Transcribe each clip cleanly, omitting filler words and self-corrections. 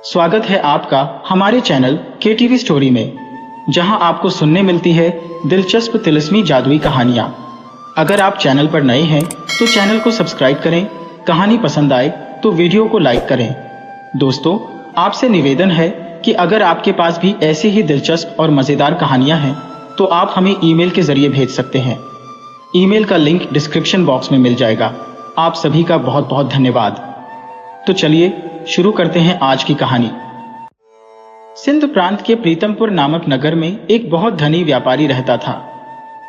स्वागत है आपका हमारे चैनल KTV स्टोरी में, जहां आपको सुनने मिलती है दिलचस्प तिलिस्मी जादुई कहानियां। अगर आप चैनल पर नए हैं तो चैनल को सब्सक्राइब करें। कहानी पसंद आए तो वीडियो को लाइक करें। दोस्तों, आपसे निवेदन है कि अगर आपके पास भी ऐसी ही दिलचस्प और मज़ेदार कहानियां हैं तो आप हमें ईमेल के जरिए भेज सकते हैं। ईमेल का लिंक डिस्क्रिप्शन बॉक्स में मिल जाएगा। आप सभी का बहुत बहुत धन्यवाद। तो चलिए शुरू करते हैं आज की कहानी। सिंध प्रांत के प्रीतमपुर नामक नगर में एक बहुत धनी व्यापारी रहता था।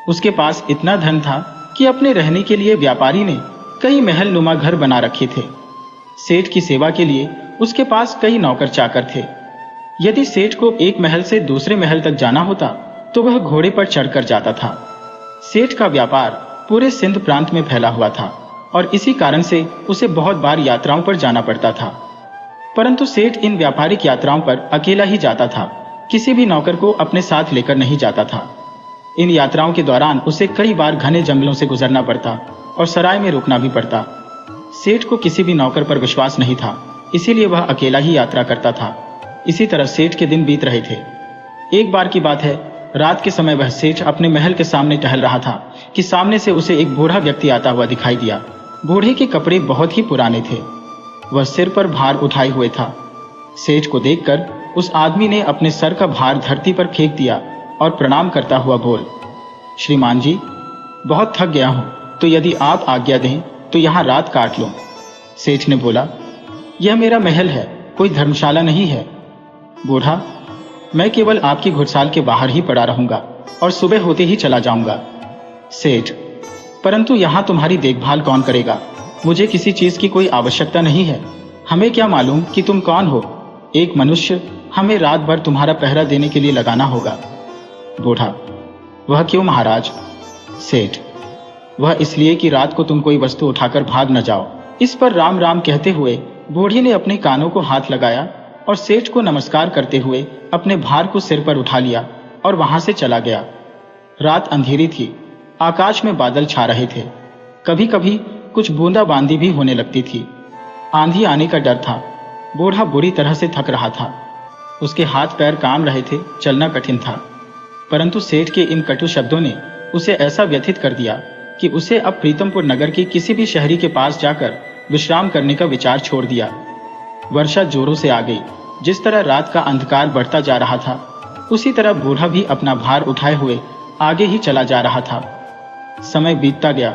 उसके पास इतना धन था कि अपने रहने के लिए व्यापारी ने कई महल नुमा घर बना रखे थे। सेठ की सेवा के लिए उसके पास कई नौकर चाकर थे। यदि सेठ को एक महल से दूसरे महल तक जाना होता तो वह घोड़े पर चढ़कर जाता था। सेठ का व्यापार पूरे सिंध प्रांत में फैला हुआ था और इसी कारण से उसे बहुत बार यात्राओं पर जाना पड़ता था। परंतु सेठ इन व्यापारिक यात्राओं पर अकेला ही जाता था, किसी भी नौकर को अपने साथ लेकर नहीं जाता था। इन यात्राओं के दौरान उसे कई बार घने जंगलों से गुजरना पड़ता और सराय में रुकना भी पड़ता। सेठ को किसी भी नौकर पर विश्वास नहीं था, इसीलिए वह अकेला ही यात्रा करता था। इसी तरह सेठ के दिन बीत रहे थे। एक बार की बात है, रात के समय वह सेठ अपने महल के सामने टहल रहा था कि सामने से उसे एक बूढ़ा व्यक्ति आता हुआ दिखाई दिया। बूढ़े के कपड़े बहुत ही पुराने थे, वह सिर पर भार उठाए हुए था। सेठ को देखकर उस आदमी ने अपने सर का भार धरती पर फेंक दिया और प्रणाम करता हुआ बोल, श्रीमान जी, बहुत थक गया हूं, तो यदि आप आज्ञा दें तो यहाँ रात काट लूं। सेठ ने बोला, यह मेरा महल है, कोई धर्मशाला नहीं है। बूढ़ा, मैं केवल आपकी घुड़साल के बाहर ही पड़ा रहूंगा और सुबह होते ही चला जाऊंगा। सेठ, परंतु यहाँ तुम्हारी देखभाल कौन करेगा? मुझे किसी चीज की कोई आवश्यकता नहीं है। हमें क्या मालूम कि तुम कौन हो? एक मनुष्य, हमें रात भर तुम्हारा पहरा देने के लिए लगाना होगा। बूढ़ा, वह क्यों महाराज? सेठ, वह इसलिए कि रात को तुम कोई वस्तु उठाकर भाग न जाओ। इस पर राम राम कहते हुए बूढ़ी ने अपने कानों को हाथ लगाया और सेठ को नमस्कार करते हुए अपने भार को सिर पर उठा लिया और वहां से चला गया। रात अंधेरी थी, आकाश में बादल छा रहे थे। कभी कभी कुछ बूंदाबांदी भी होने लगती थी। आंधी आने का डर था। बूढ़ा बुरी तरह से थक रहा था। उसके हाथ पैर काम रहे थे, चलना कठिन था। परंतु सेठ के इन कटु शब्दों ने उसे ऐसा व्यथित कर दिया कि उसे अब प्रीतमपुर नगर के किसी भी शहरी के पास जाकर विश्राम करने का विचार छोड़ दिया। वर्षा जोरों से आ गई। जिस तरह रात का अंधकार बढ़ता जा रहा था, उसी तरह बूढ़ा भी अपना भार उठाए हुए आगे ही चला जा रहा था। समय बीतता गया।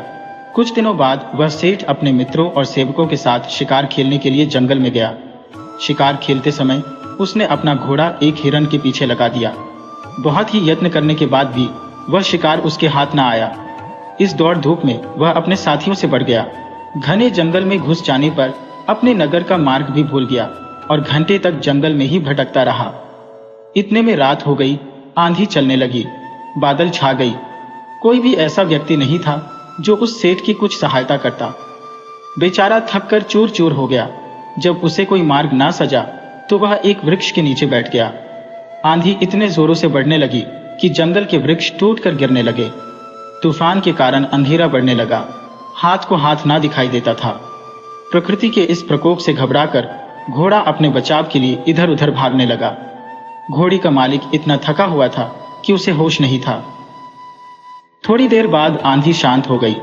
कुछ दिनों बाद वह सेठ अपने मित्रों और सेवकों के साथ शिकार खेलने के लिए जंगल में गया। शिकार खेलते समय उसने अपना घोड़ा एक हिरन के पीछे लगा दिया। बहुत ही यत्न करने के बाद भी वह शिकार उसके हाथ न आया। इस दौड़ धूप में वह अपने साथियों से बढ़ गया। घने जंगल में घुस जाने पर अपने नगर का मार्ग भी भूल गया और घंटे तक जंगल में ही भटकता रहा। इतने में रात हो गई, आंधी चलने लगी, बादल छा गई। कोई भी ऐसा व्यक्ति नहीं था जो उस सेठ की कुछ सहायता करता। बेचारा थक कर चूर चूर हो गया। जब उसे कोई मार्ग ना सजा तो वह एक वृक्ष के नीचे बैठ गया। आंधी इतने जोरों से बढ़ने लगी कि जंगल के वृक्ष टूटकर गिरने लगे। तूफान के कारण अंधेरा बढ़ने लगा। हाथ को हाथ ना दिखाई देता था। प्रकृति के इस प्रकोप से घबराकर घोड़ा अपने बचाव के लिए इधर उधर भागने लगा। घोड़ी का मालिक इतना थका हुआ था कि उसे होश नहीं था। थोड़ी देर बाद आंधी शांत हो गई।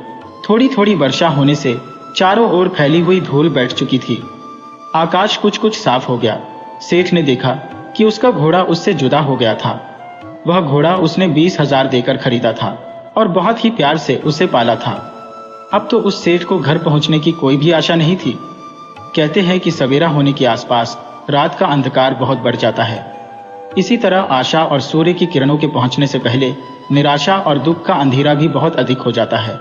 थोड़ी थोड़ी वर्षा होने से चारों ओर फैली हुई धूल बैठ चुकी थी। आकाश कुछ कुछ साफ हो गया। सेठ ने देखा कि उसका घोड़ा उससे जुदा हो गया था। वह घोड़ा उसने 20,000 देकर खरीदा था और बहुत ही प्यार से उसे पाला था। अब तो उस सेठ को घर पहुंचने की कोई भी आशा नहीं थी। कहते हैं कि सवेरा होने के आसपास रात का अंधकार बहुत बढ़ जाता है। इसी तरह आशा और सूर्य की किरणों के पहुंचने से पहले निराशा और दुख का अंधेरा भी बहुत अधिक हो जाता है।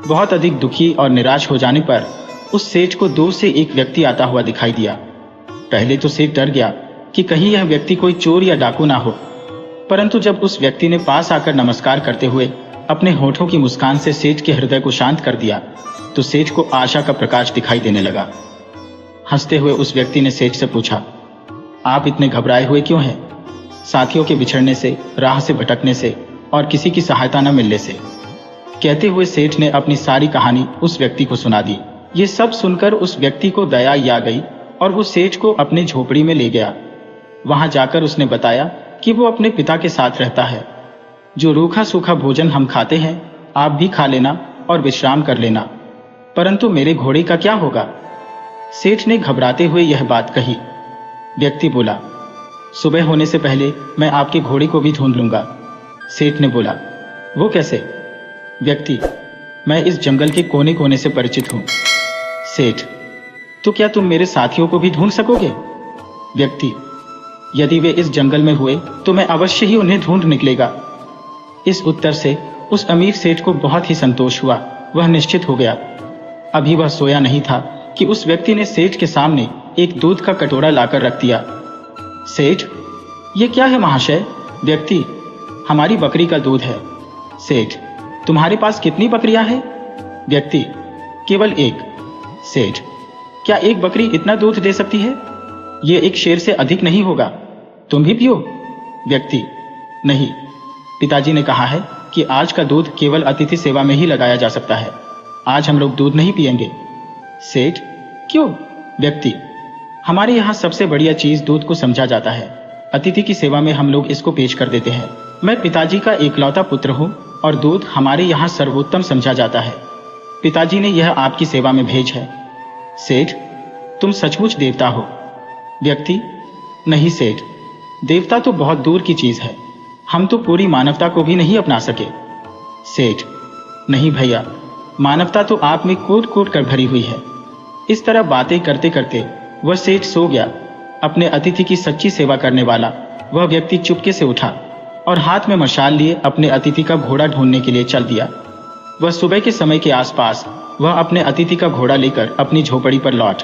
बहुत अधिक दुखी और निराश हो जाने पर उस सेठ को दूर से एक व्यक्ति आता हुआ दिखाई दिया। पहले तो सेठ डर गया कि कहीं यह व्यक्ति कोई चोर या डाकू ना हो। परंतु जब उस व्यक्ति ने पास आकर नमस्कार करते हुए अपने होठों की मुस्कान से सेठ के हृदय को शांत कर दिया तो सेठ को आशा का प्रकाश दिखाई देने लगा। हंसते हुए उस व्यक्ति ने सेठ से पूछा, आप इतने घबराए हुए क्यों हैं? साथियों के बिछड़ने से, राह से भटकने से और किसी की सहायता न मिलने से। कहते हुए सेठ ने अपनी सारी कहानी उस व्यक्ति को सुना दी। ये सब सुनकर उस व्यक्ति को दया आ गई और वो सेठ को अपने झोपड़ी में ले गया। वहां जाकर उसने बताया कि वो अपने पिता के साथ रहता है। जो रूखा सूखा भोजन हम खाते हैं आप भी खा लेना और विश्राम कर लेना, परंतु मेरे घोड़े का क्या होगा? सेठ ने घबराते हुए यह बात कही। व्यक्ति बोला, सुबह होने से पहले मैं आपके घोड़े को भी ढूंढ लूंगा। सेठ ने बोला, वो कैसे? व्यक्ति, मैं इस जंगल के कोने कोने से परिचित हूं। सेठ, तो क्या तुम मेरे साथियों को भी ढूंढ सकोगे? व्यक्ति, यदि वे इस जंगल में हुए तो मैं अवश्य ही उन्हें ढूंढ निकलेगा। इस उत्तर से उस अमीर सेठ को बहुत ही संतोष हुआ। वह निश्चित हो गया। अभी वह सोया नहीं था कि उस व्यक्ति ने सेठ के सामने एक दूध का कटोरा लाकर रख दिया। सेठ, ये क्या है महाशय? व्यक्ति, हमारी बकरी का दूध है। सेठ, तुम्हारे पास कितनी बकरियां हैं? व्यक्ति, केवल एक। सेठ, क्या एक बकरी इतना दूध दे सकती है? यह एक शेर से अधिक नहीं होगा, तुम भी पियो। व्यक्ति, नहीं, पिताजी ने कहा है कि आज का दूध केवल अतिथि सेवा में ही लगाया जा सकता है। आज हम लोग दूध नहीं पिएंगे। सेठ, क्यों? व्यक्ति, हमारे यहाँ सबसे बढ़िया चीज दूध को समझा जाता है। अतिथि की सेवा में हम लोग इसको पेश कर देते हैं। मैं पिताजी का एकलौता पुत्र हूँ और दूध हमारे यहाँ सर्वोत्तम समझा जाता है। पिताजी ने यह आपकी सेवा में भेज है। सेठ, तुम सचमुच देवता हो। व्यक्ति, नहीं सेठ, देवता तो बहुत दूर की चीज है। हम तो पूरी मानवता को भी नहीं अपना सके। सेठ, नहीं भैया, मानवता तो आप में कूट कूट कर भरी हुई है। इस तरह बातें करते करते वह सेठ सो गया। अपने अतिथि की सच्ची सेवा करने वाला वह व्यक्ति चुपके से उठा और हाथ में मशाल लिए अपने अतिथि का घोड़ा ढूंढने के लिए चल दिया। वह सुबह के समय के आसपास वह अपने अतिथि का घोड़ा लेकर अपनी झोपड़ी पर लौट।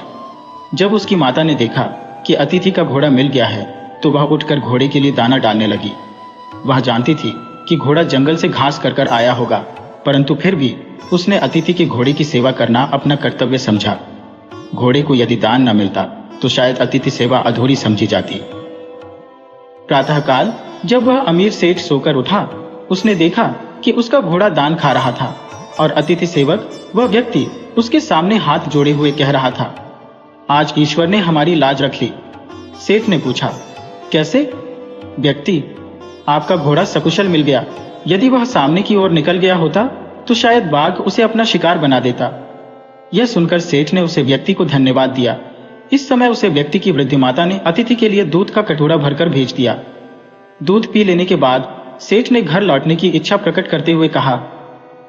जब उसकी माता ने देखा कि अतिथि का घोड़ा मिल गया है तो वह उठकर घोड़े के लिए दाना डालने लगी। वह जानती थी कि घोड़ा जंगल से घास कर कर आया होगा, परंतु फिर भी उसने अतिथि के घोड़े की सेवा करना अपना कर्तव्य समझा। घोड़े को यदि दान न मिलता तो शायद अतिथि सेवा अधूरी समझी जाती। प्रातःकाल जब वह अमीर सेठ सोकर उठा, उसने देखा कि उसका घोड़ा दान खा रहा था और अतिथि सेवक वह व्यक्ति उसके सामने हाथ जोड़े हुए कह रहा था, आज ईश्वर ने हमारी लाज रख ली। सेठ ने पूछा, कैसे? व्यक्ति, आपका घोड़ा सकुशल मिल गया। यदि वह सामने की ओर निकल गया होता तो शायद बाघ उसे अपना शिकार बना देता। यह सुनकर सेठ ने उसे व्यक्ति को धन्यवाद दिया। इस समय उसे व्यक्ति की वृद्ध माता ने अतिथि के लिए दूध का कटोरा भरकर भेज दिया। दूध पी लेने के बाद सेठ ने घर लौटने की इच्छा प्रकट करते हुए कहा,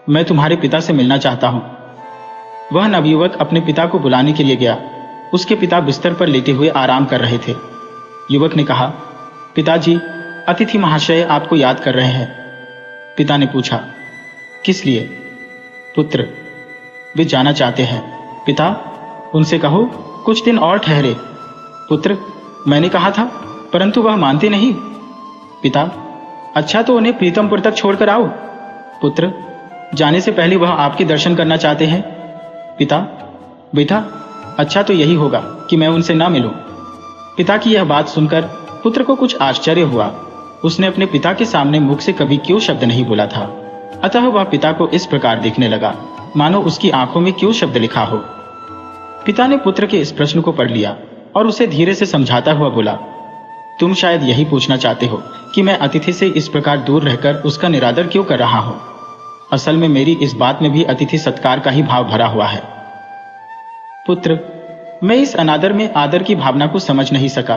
मैं तुम्हारे पिता से मिलना चाहता हूं। वह नवयुवक अपने पिता को बुलाने के लिए गया। उसके पिता बिस्तर पर लेटे हुए आराम कर रहे थे। युवक ने कहा, पिताजी, अतिथि महाशय आपको याद कर रहे हैं। पिता ने पूछा, किस लिए? पुत्र, वे जाना चाहते हैं। पिता, उनसे कहो कुछ दिन और ठहरे। पुत्र, मैंने कहा था, परंतु वह मानते नहीं। पिता, अच्छा तो उन्हें प्रीतमपुर तक छोड़कर आओ। पुत्र, जाने से पहले वह आपके दर्शन करना चाहते हैं। पिता, बेटा, अच्छा तो यही होगा कि मैं उनसे ना मिलूं। पिता की यह बात सुनकर पुत्र को कुछ आश्चर्य हुआ। उसने अपने पिता के सामने मुख से कभी क्यों शब्द नहीं बोला था, अतः वह पिता को इस प्रकार देखने लगा मानो उसकी आंखों में क्यों शब्द लिखा हो। पिता ने पुत्र के इस प्रश्न को पढ़ लिया और उसे धीरे से समझाता हुआ बोला, तुम शायद यही पूछना चाहते हो कि मैं अतिथि से इस प्रकार दूर रहकर उसका निरादर क्यों कर रहा हूं। असल में मेरी इस बात में भी अतिथि सत्कार का ही भाव भरा हुआ है। पुत्र, मैं इस अनादर में आदर की भावना को समझ नहीं सका।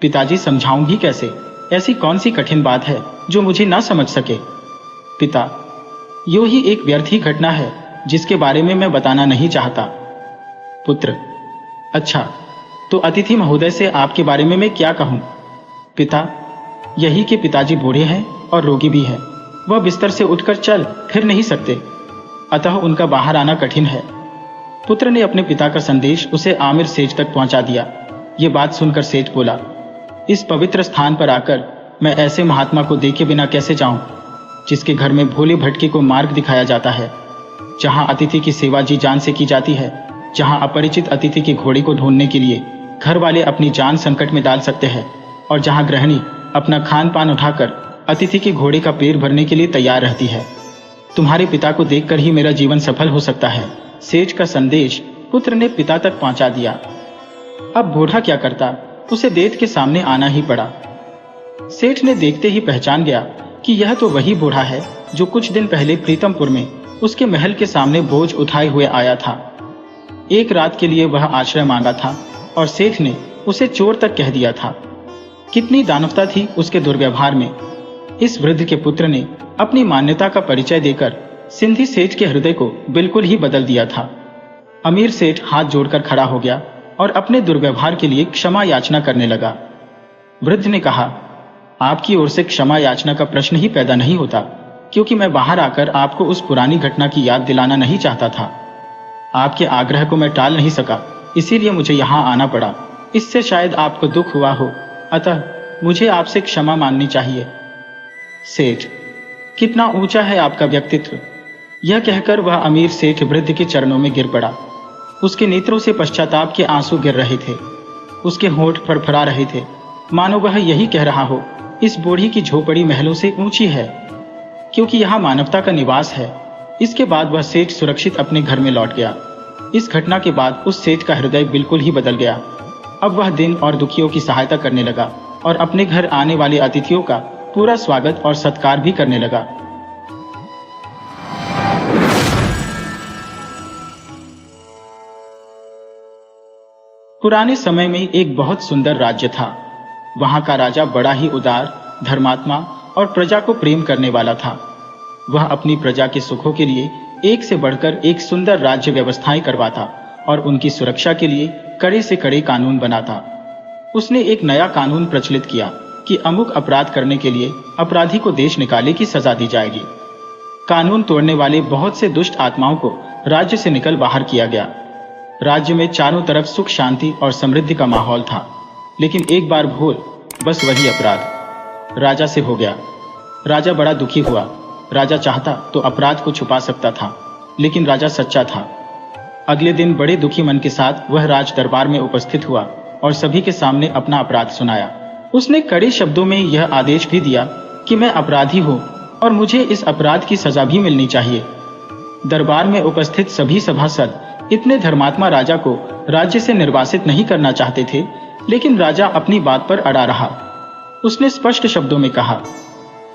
पिताजी, समझाऊं भी कैसे? ऐसी कौन सी कठिन बात है जो मुझे ना समझ सके? पिता, यो ही एक व्यर्थ ही घटना है जिसके बारे में मैं बताना नहीं चाहता। पुत्र, अच्छा, तो अतिथि महोदय से आपके बारे में मैं क्या कहूं? पिता, यही कि पिताजी बूढ़े हैं और रोगी भी हैं। वह बिस्तर से उठकर चल फिर नहीं सकते, अतः उनका बाहर आना कठिन है। पुत्र ने अपने पिता का संदेश उसे आमिर सेठ तक पहुंचा दिया। ये बात सुनकर सेठ बोला, इस पवित्र स्थान पर आकर मैं ऐसे महात्मा को देखे बिना कैसे जाऊं, जिसके घर में भोले भटके को मार्ग दिखाया जाता है, जहां अतिथि की सेवा जी जान से की जाती है, जहां अपरिचित अतिथि के घोड़े को ढूंढने के लिए घर वाले अपनी जान संकट में डाल सकते हैं, और जहां गृहिणी अपना खान पान उठाकर अतिथि के घोड़े का पेट भरने के लिए तैयार रहती है। तुम्हारे पिता को देखकर ही मेरा जीवन सफल हो सकता है। सेठ का संदेश पुत्र ने पिता तक पहुंचा दिया। अब बूढ़ा क्या करता, उसे देत के सामने आना ही पड़ा। सेठ ने देखते ही पहचान गया कि यह तो वही बूढ़ा है जो कुछ दिन पहले प्रीतमपुर में उसके महल के सामने बोझ उठाए हुए आया था। एक रात के लिए वह आश्रय मांगा था और सेठ ने उसे चोर तक कह दिया था। कितनी दानवता थी उसके दुर्व्यवहार में। इस वृद्ध के पुत्र ने अपनी मान्यता का परिचय देकर सिंधी सेठ के हृदय को बिल्कुल ही बदल दिया था। अमीर सेठ हाथ जोड़कर खड़ा हो गया और अपने दुर्व्यवहार के लिए क्षमा याचना करने लगा। वृद्ध ने कहा, आपकी ओर से क्षमा याचना का प्रश्न ही पैदा नहीं होता, क्योंकि मैं बाहर आकर आपको उस पुरानी घटना की याद दिलाना नहीं चाहता था। आपके आग्रह को मैं टाल नहीं सका, इसीलिए मुझे यहाँ आना पड़ा। इससे शायद आपको दुख हुआ हो, अतः मुझे आपसे क्षमा मांगनी चाहिए। सेठ, कितना ऊंचा है आपका व्यक्तित्व। यह कहकर वह अमीर सेठ वृद्ध के चरणों में गिर पड़ा। उसके नेत्रों से पश्चाताप के आंसू गिर रहे थे। उसके होंठ फड़फड़ा रहे थे, मानो वह यही कह रहा हो, इस बूढ़ी की झोपड़ी महलों से ऊंची है, क्योंकि यहाँ मानवता का निवास है। इसके बाद वह सेठ सुरक्षित अपने घर में लौट गया। इस घटना के बाद उस सेठ का हृदय बिल्कुल ही बदल गया। अब वह दिन और दुखियों की सहायता करने लगा और अपने घर आने वाले अतिथियों का पूरा स्वागत और सत्कार भी करने लगा। पुराने समय में एक बहुत सुंदर राज्य था। वहां का राजा बड़ा ही उदार, धर्मात्मा और प्रजा को प्रेम करने वाला था। वह अपनी प्रजा के सुखों के लिए एक से बढ़कर एक सुंदर राज्य व्यवस्थाएं करवाता और उनकी सुरक्षा के लिए कड़े से कड़े कानून बनाता। उसने एक नया कानून प्रचलित किया कि अमुक अपराध करने के लिए अपराधी को देश निकाले की सजा दी जाएगी। कानून तोड़ने वाले बहुत से दुष्ट आत्माओं को राज्य से निकल बाहर किया गया। राज्य में चारों तरफ सुख, शांति और समृद्धि का माहौल था। लेकिन एक बार भूल, बस वही अपराध राजा से हो गया। राजा बड़ा दुखी हुआ। राजा चाहता तो अपराध को छुपा सकता था, लेकिन राजा सच्चा था। अगले दिन बड़े दुखी मन के साथ वह राज दरबार में उपस्थित हुआ और सभी के सामने अपना अपराध सुनाया। उसने कड़े शब्दों में यह आदेश भी दिया कि मैं अपराधी हूँ और मुझे इस अपराध की सजा भी मिलनी चाहिए। दरबार में उपस्थित सभी सभासद इतने धर्मात्मा राजा को राज्य से निर्वासित नहीं करना चाहते थे, लेकिन राजा अपनी बात पर अड़ा रहा। उसने स्पष्ट शब्दों में कहा,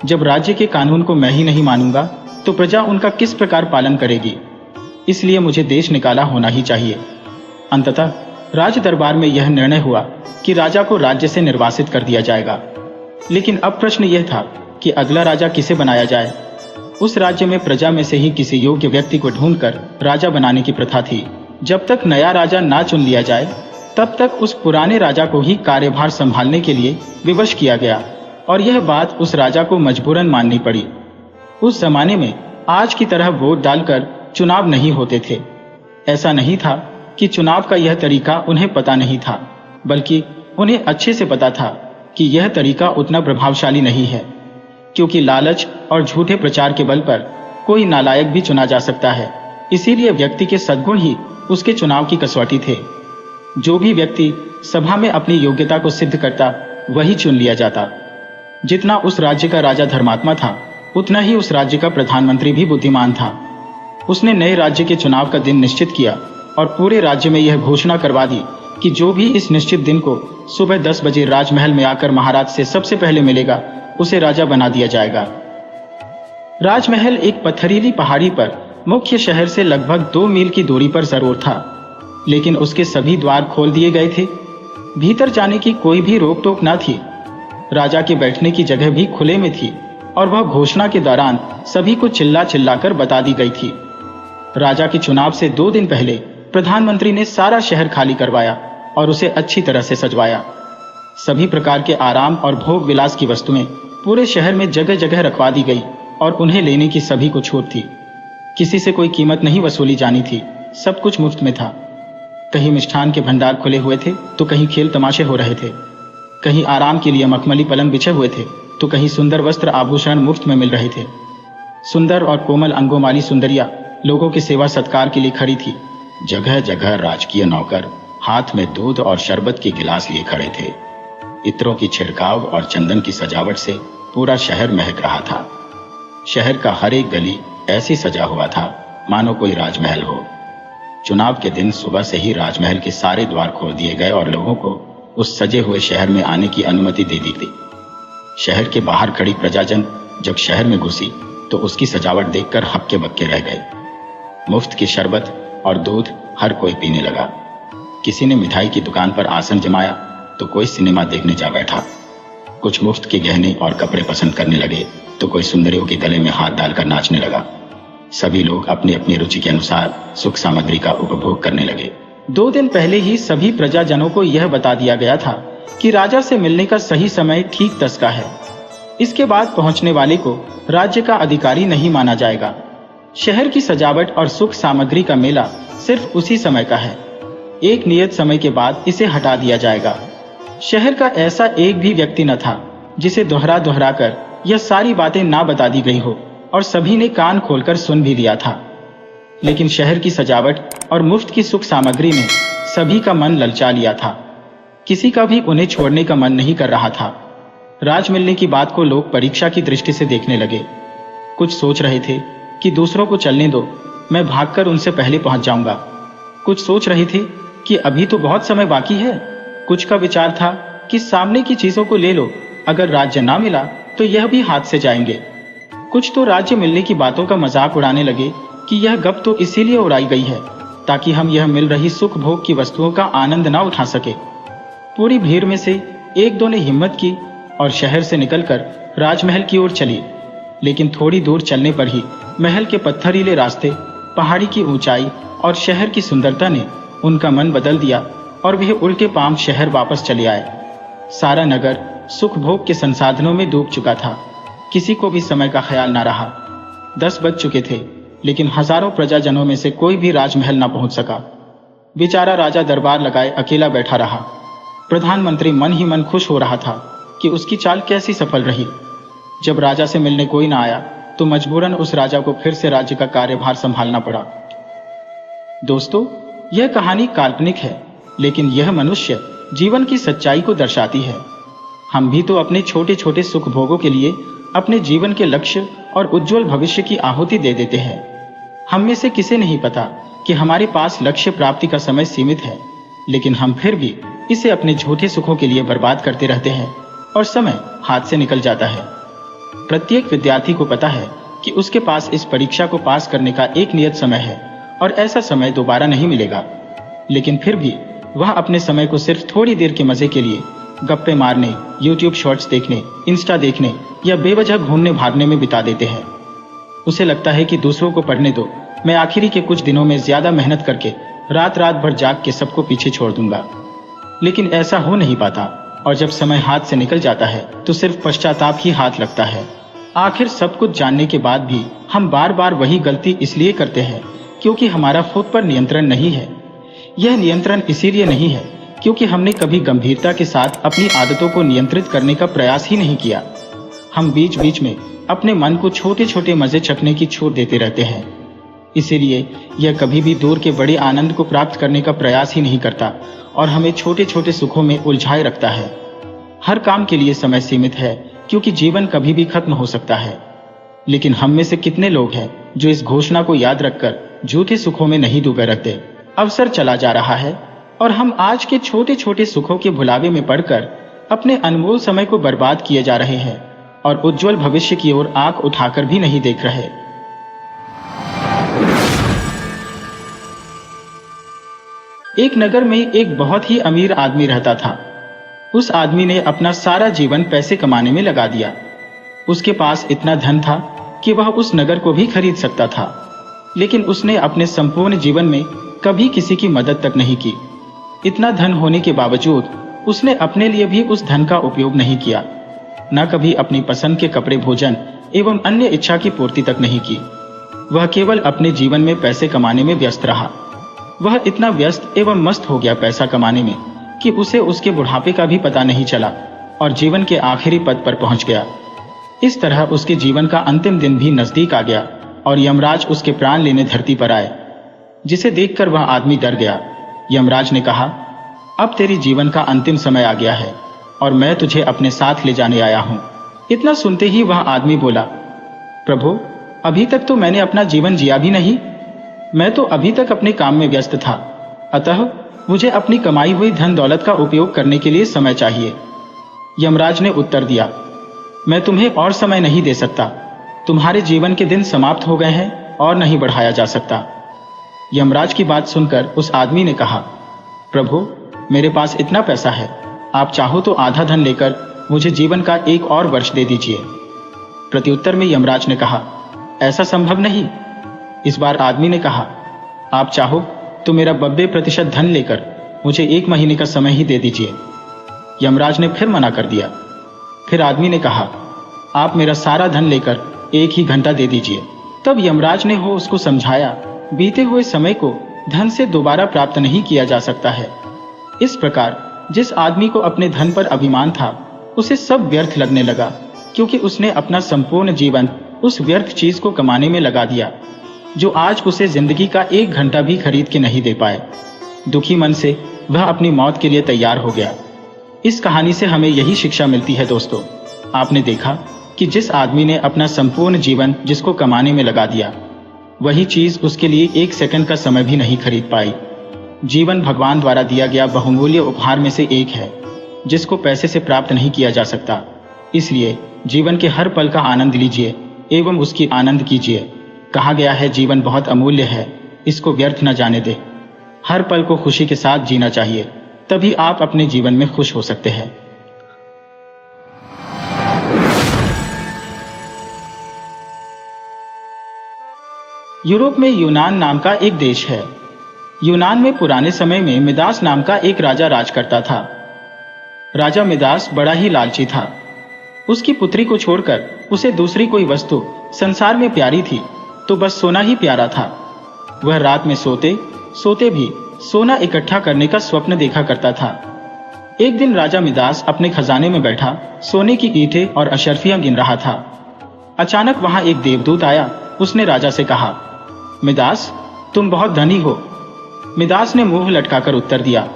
जब राज्य के कानून को मैं ही नहीं मानूंगा तो प्रजा उनका किस प्रकार पालन करेगी। इसलिए मुझे देश निकाला होना ही चाहिए। अंततः राज दरबार में यह निर्णय हुआ कि राजा को राज्य से निर्वासित कर दिया जाएगा। लेकिन अब प्रश्न यह था कि अगला राजा किसे बनाया जाए। उस राज्य में प्रजा में से ही किसी योग्य व्यक्ति को ढूंढकर राजा बनाने की प्रथा थी। जब तक नया राजा ना चुन लिया जाए, तब तक उस पुराने राजा को ही कार्यभार संभालने के लिए विवश किया गया और यह बात उस राजा को मजबूरन माननी पड़ी। उस जमाने में आज की तरह वोट डालकर चुनाव नहीं होते थे। ऐसा नहीं था कि चुनाव का यह तरीका उन्हें पता नहीं था, बल्कि उन्हें अच्छे से पता था कि यह तरीका उतना प्रभावशाली नहीं है, क्योंकि लालच और झूठे प्रचार के बल पर कोई नालायक भी चुना जा सकता है। इसीलिए व्यक्ति के सद्गुण ही उसके चुनाव की कसौटी थे। जो भी व्यक्ति सभा में अपनी योग्यता को सिद्ध करता, वही चुन लिया जाता। जितना उस राज्य का राजा धर्मात्मा था, उतना ही उस राज्य का प्रधानमंत्री भी बुद्धिमान था। उसने नए राज्य के चुनाव का दिन निश्चित किया और पूरे राज्य में यह घोषणा करवा दी कि जो भी इस निश्चित दिन को सुबह 10 बजे राजमहल में आकर महाराज से सबसे पहले मिलेगा, उसे राजा बना दिया जाएगा। राजमहल एक पथरीली पहाड़ी पर मुख्य शहर से लगभग 2 मील की दूरी पर जरूर था, लेकिन उसके सभी द्वार खोल दिए गए थे। भीतर जाने की कोई भी रोक टोक न थी। राजा के बैठने की जगह भी खुले में थी और वह घोषणा के दौरान सभी को चिल्ला चिल्लाकर बता दी गई थी। राजा के चुनाव से 2 दिन पहले प्रधानमंत्री ने सारा शहर खाली करवाया और उसे अच्छी तरह से सजवाया। सभी प्रकार के आराम और भोग विलास की वस्तुएं पूरे शहर में जगह जगह रखवा दी गई और उन्हें लेने की सभी को छूट थी। किसी से कोई कीमत नहीं वसूली जानी थी, सब कुछ मुफ्त में था। कहीं मिष्ठान के भंडार खुले हुए थे तो कहीं खेल तमाशे हो रहे थे। कहीं आराम के लिए मखमली पलंग बिछे हुए थे तो कहीं सुंदर वस्त्र आभूषण मुफ्त में मिल रहे थे। सुंदर और कोमल अंगों वाली सुंदरिया लोगों की सेवा सत्कार के लिए खड़ी थी। जगह जगह राजकीय नौकर हाथ में दूध और शरबत के गिलास लिए खड़े थे। इत्रों की छिड़काव और चंदन की सजावट से पूरा शहर महक रहा था। शहर का हर एक गली ऐसी सजा हुआ था मानो कोई राजमहल हो। चुनाव के दिन सुबह से ही राजमहल के सारे द्वार खोल दिए गए और लोगों को उस सजे हुए शहर में आने की अनुमति दे दी थी। शहर के बाहर खड़ी प्रजाजन जब शहर में घुसी तो उसकी सजावट देखकर हक्के बक्के रह गए। मुफ्त की शरबत और दूध हर कोई पीने लगा। किसी ने मिठाई की दुकान पर आसन जमाया तो कोई सिनेमा देखने जा बैठा। कुछ मुफ्त के गहने और कपड़े पसंद करने लगे तो कोई सुंदरियों के गले में हाथ डालकर नाचने लगा। सभी लोग अपनी अपनी रुचि के अनुसार सुख सामग्री का उपभोग करने लगे। 2 दिन पहले ही सभी प्रजाजनों को यह बता दिया गया था कि राजा से मिलने का सही समय ठीक 10 का है। इसके बाद पहुंचने वाले को राज्य का अधिकारी नहीं माना जाएगा। शहर की सजावट और सुख सामग्री का मेला सिर्फ उसी समय का है। एक नियत समय के बाद इसे हटा दिया जाएगा। शहर का ऐसा एक भी व्यक्ति न था जिसे दोहरा दोहरा कर यह सारी बातें ना बता दी गई हो, और सभी ने कान खोलकर सुन भी लिया था। लेकिन शहर की सजावट और मुफ्त की सुख सामग्री ने सभी का मन ललचा लिया था। किसी का भी उन्हें छोड़ने का मन नहीं कर रहा था। राज मिलने की बात को लोग परीक्षा की दृष्टि से देखने लगे। कुछ सोच रहे थे कि दूसरों को चलने दो, मैं भागकर उनसे पहले पहुंच जाऊंगा। कुछ सोच रहे थे कि अभी तो बहुत समय बाकी है। कुछ का विचार था कि सामने की चीजों को ले लो, अगर राज्य ना मिला तो यह भी हाथ से जाएंगे। कुछ तो राज्य मिलने की बातों का मजाक उड़ाने लगे कि यह गप तो इसीलिए उड़ाई गई है ताकि हम यह मिल रही सुख भोग की वस्तुओं का आनंद ना उठा सके। पूरी भीड़ में से 1-2 ने हिम्मत की और शहर से निकलकर राजमहल की ओर चली। लेकिन थोड़ी दूर चलने पर ही महल के पत्थरीले रास्ते, पहाड़ी की ऊंचाई और शहर की सुंदरता ने उनका मन बदल दिया और वह उल्टे पांव शहर वापस चले आए। सारा नगर सुख भोग के संसाधनों में डूब चुका था। किसी को भी समय का ख्याल ना रहा। 10 बज चुके थे, लेकिन हजारों प्रजाजनों में से कोई भी राजमहल ना पहुंच सका। बेचारा राजा दरबार लगाए अकेला बैठा रहा। प्रधानमंत्री मन ही मन खुश हो रहा था कि उसकी चाल कैसी सफल रही। जब राजा से मिलने कोई ना आया तो मजबूरन उस राजा को फिर से राज्य का कार्यभार संभालना पड़ा। दोस्तों, यह कहानी काल्पनिक है, लेकिन यह मनुष्य जीवन की सच्चाई को दर्शाती है। हम भी तो अपने छोटे छोटे सुख भोगों के लिए अपने जीवन के लक्ष्य और उज्जवल भविष्य की आहुति दे देते हैं। हम में से किसे नहीं पता कि हमारे पास लक्ष्य प्राप्ति का समय सीमित है, लेकिन हम फिर भी इसे अपने झूठे सुखों के लिए बर्बाद करते रहते हैं और समय हाथ से निकल जाता है। प्रत्येक विद्यार्थी को पता है कि उसके पास इस परीक्षा को पास करने का एक नियत समय है और ऐसा समय दोबारा नहीं मिलेगा, लेकिन फिर भी वह अपने समय को सिर्फ थोड़ी देर के मजे के लिए गप्पे मारने, YouTube शॉर्ट्स देखने, इंस्टा देखने या बेवजह घूमने भागने में बिता देते हैं। उसे लगता है कि दूसरों को पढ़ने दो, मैं आखिरी के कुछ दिनों में ज्यादा मेहनत करके रात रात भर जाग के सबको पीछे छोड़ दूंगा। लेकिन ऐसा हो नहीं पाता और जब समय हाथ से निकल जाता है तो सिर्फ पश्चाताप ही हाथ लगता है। आखिर सब कुछ जानने के बाद भी हम बार बार वही गलती इसलिए करते हैं क्योंकि हमारा खुद पर नियंत्रण नहीं है। यह नियंत्रण इसीलिए नहीं है क्योंकि हमने कभी गंभीरता के साथ अपनी आदतों को नियंत्रित करने का प्रयास ही नहीं किया। हम बीच बीच में अपने मन को छोटे छोटे मजे चखने की छूट देते रहते हैं। इसीलिए यह कभी भी दूर के बड़े आनंद को प्राप्त करने का प्रयास ही नहीं करता और हमें छोटे छोटे सुखों में उलझाए रखता है। हर काम के लिए समय सीमित है क्योंकि जीवन कभी भी खत्म हो सकता है। लेकिन हम में से कितने लोग हैं जो इस घोषणा को याद रखकर झूठे सुखों में नहीं डूबे रहते। अवसर चला जा रहा है और हम आज के छोटे छोटे सुखों के भुलावे में पड़कर अपने अनमोल समय को बर्बाद किए जा रहे हैं और उज्जवल भविष्य की ओर आंख उठाकर भी नहीं देख रहे। एक नगर में एक बहुत ही अमीर आदमी रहता था। उस आदमी ने अपना सारा जीवन पैसे कमाने में लगा दिया। उसके पास इतना धन था कि वह उस नगर को भी खरीद सकता था, लेकिन उसने अपने संपूर्ण जीवन में कभी किसी की मदद तक नहीं की। इतना धन होने के बावजूद उसने अपने लिए भी उस धन का उपयोग नहीं किया, न कभी अपनी पसंद के कपड़े, भोजन एवं अन्य इच्छा की पूर्ति तक नहीं की। वह केवल अपने जीवन में पैसे कमाने में व्यस्त रहा। वह इतना व्यस्त एवं मस्त हो गया पैसा कमाने में कि उसे उसके बुढ़ापे का भी पता नहीं चला और जीवन के आखिरी पद पर पहुंच गया। इस तरह उसके जीवन का अंतिम दिन भी नजदीक आ गया और यमराज उसके प्राण लेने धरती पर आए, जिसे देखकर वह आदमी डर गया। यमराज ने कहा, अब तेरी जीवन का अंतिम समय आ गया है और मैं तुझे अपने साथ ले जाने आया हूं। इतना सुनते ही वह आदमी बोला, प्रभु, अभी तक तो मैंने अपना जीवन जिया भी नहीं। मैं तो अभी तक अपने काम में व्यस्त था, अतः मुझे अपनी कमाई हुई धन दौलत का उपयोग करने के लिए समय चाहिए। यमराज ने उत्तर दिया, मैं तुम्हें और समय नहीं दे सकता। तुम्हारे जीवन के दिन समाप्त हो गए हैं और नहीं बढ़ाया जा सकता। यमराज की बात सुनकर उस आदमी ने कहा, प्रभु, मेरे पास इतना पैसा है, आप चाहो तो आधा धन लेकर मुझे जीवन का एक और वर्ष दे दीजिए। प्रत्युत्तर में यमराज ने कहा, ऐसा संभव नहीं। इस बार आदमी ने कहा, आप चाहो तो मेरा 90% धन लेकर मुझे 1 महीने का समय ही दे दीजिए। यमराज ने फिर मना कर दिया। फिर आदमी ने कहा, आप मेरा सारा धन लेकर 1 ही घंटा दे दीजिए। तब यमराज ने उसको समझाया, बीते हुए समय को धन से दोबारा प्राप्त नहीं किया जा सकता है। इस प्रकार जिस आदमी को अपने धन पर अभिमान था, उसे सब व्यर्थ लगने लगा, क्योंकि उसने अपना संपूर्ण जीवन उस व्यर्थ चीज को कमाने में लगा दिया, जो आज उसे जिंदगी का 1 घंटा भी खरीद के नहीं दे पाए। दुखी मन से वह अपनी मौत के लिए तैयार हो गया। इस कहानी से हमें यही शिक्षा मिलती है दोस्तों। आपने देखा कि जिस आदमी ने अपना संपूर्ण जीवन जिसको कमाने में लगा दिया, वही चीज उसके लिए 1 सेकंड का समय भी नहीं खरीद पाई। जीवन भगवान द्वारा दिया गया बहुमूल्य उपहार में से एक है, जिसको पैसे से प्राप्त नहीं किया जा सकता। इसलिए जीवन के हर पल का आनंद लीजिए एवं उसकी आनंद कीजिए। कहा गया है, जीवन बहुत अमूल्य है, इसको व्यर्थ न जाने दे। हर पल को खुशी के साथ जीना चाहिए, तभी आप अपने जीवन में खुश हो सकते हैं। यूरोप में यूनान नाम का एक देश है। यूनान में पुराने समय में मिदास नाम का एक राजा राज करता था। राजा मिदास बड़ा ही लालची था। उसकी पुत्री को छोड़कर उसे दूसरी कोई वस्तु संसार में प्यारी थी तो बस सोना ही प्यारा था। वह रात में सोते सोते भी सोना इकट्ठा करने का स्वप्न देखा करता था। एक दिन राजा मिदास अपने खजाने में बैठा सोने की ईंटें और अशर्फियां गिन रहा था। अचानक वहां एक देवदूत आया। उसने राजा से कहा, मिदास, तुम बहुत धनी हो। मिदास ने मुंह लटकाकर उत्तर दिया,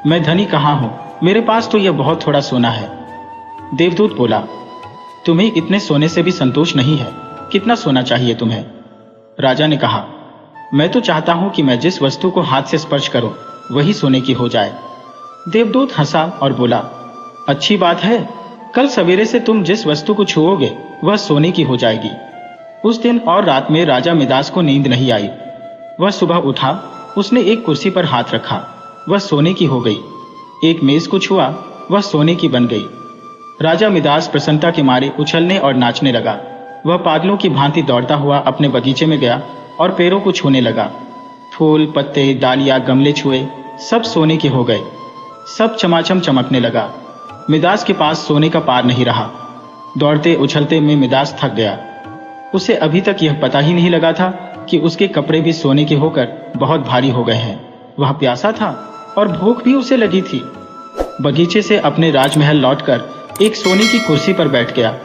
मैं धनी कहाँ हूं, मेरे पास तो यह बहुत थोड़ा सोना है। देवदूत बोला, तुम्हें इतने सोने से भी संतोष नहीं है, कितना सोना चाहिए तुम्हें? राजा ने कहा, मैं तो चाहता हूं कि मैं जिस वस्तु को हाथ से स्पर्श करूं वही सोने की हो जाए। देवदूत हंसा और बोला, अच्छी बात है, कल सवेरे से तुम जिस वस्तु को छुओगे वह सोने की हो जाएगी। उस दिन और रात में राजा मिदास को नींद नहीं आई। वह सुबह उठा, उसने एक कुर्सी पर हाथ रखा, वह सोने की हो गई। एक मेज को छुआ, वह सोने की बन गई। राजा मिदास प्रसन्नता के मारे उछलने और नाचने लगा। वह पागलों की भांति दौड़ता हुआ अपने बगीचे में गया और पेड़ों को छूने लगा। फूल, पत्ते, डालियां, गमले छुए, सब सोने के हो गए। सब चमाचम चमकने लगा। मिदास के पास सोने का पार नहीं रहा। दौड़ते उछलते में मिदास थक गया। उसे अभी तक यह पता ही नहीं लगा था कि उसके कपड़े भी सोने के होकर बहुत भारी हो गए हैं। वह प्यासा था और भूख भी उसे लगी थी। बगीचे से अपने राजमहल लौटकर एक सोने की कुर्सी पर बैठ गया।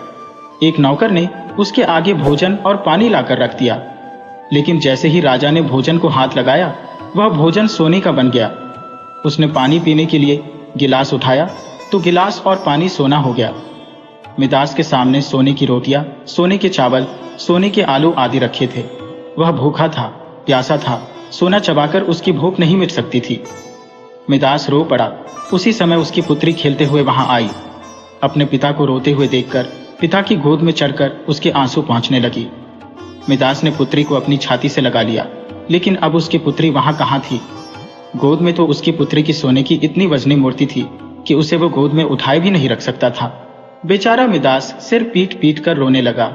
एक नौकर ने उसके आगे भोजन और पानी लाकर रख दिया, लेकिन जैसे ही राजा ने भोजन को हाथ लगाया, वह भोजन सोने का बन गया। उसने पानी पीने के लिए गिलास उठाया तो गिलास और पानी सोना हो गया। मिदास के सामने सोने की रोटियां, सोने के चावल, सोने के आलू आदि रखे थे। वह भूखा था, प्यासा था, सोना चबाकर उसकी भूख नहीं मिट सकती थी। मिदास रो पड़ा। उसी समय उसकी पुत्री खेलते हुए वहां आई। अपने पिता को रोते हुए देखकर पिता की गोद में चढ़कर उसके आंसू पहुंचने लगी। मिदास ने पुत्री को अपनी छाती से लगा लिया, लेकिन अब उसकी पुत्री वहां कहां थी? गोद में तो उसकी पुत्री की सोने की इतनी वजनी मूर्ति थी कि उसे वो गोद में उठाए भी नहीं रख सकता था। बेचारा मिदास सिर पीट पीट कर रोने लगा।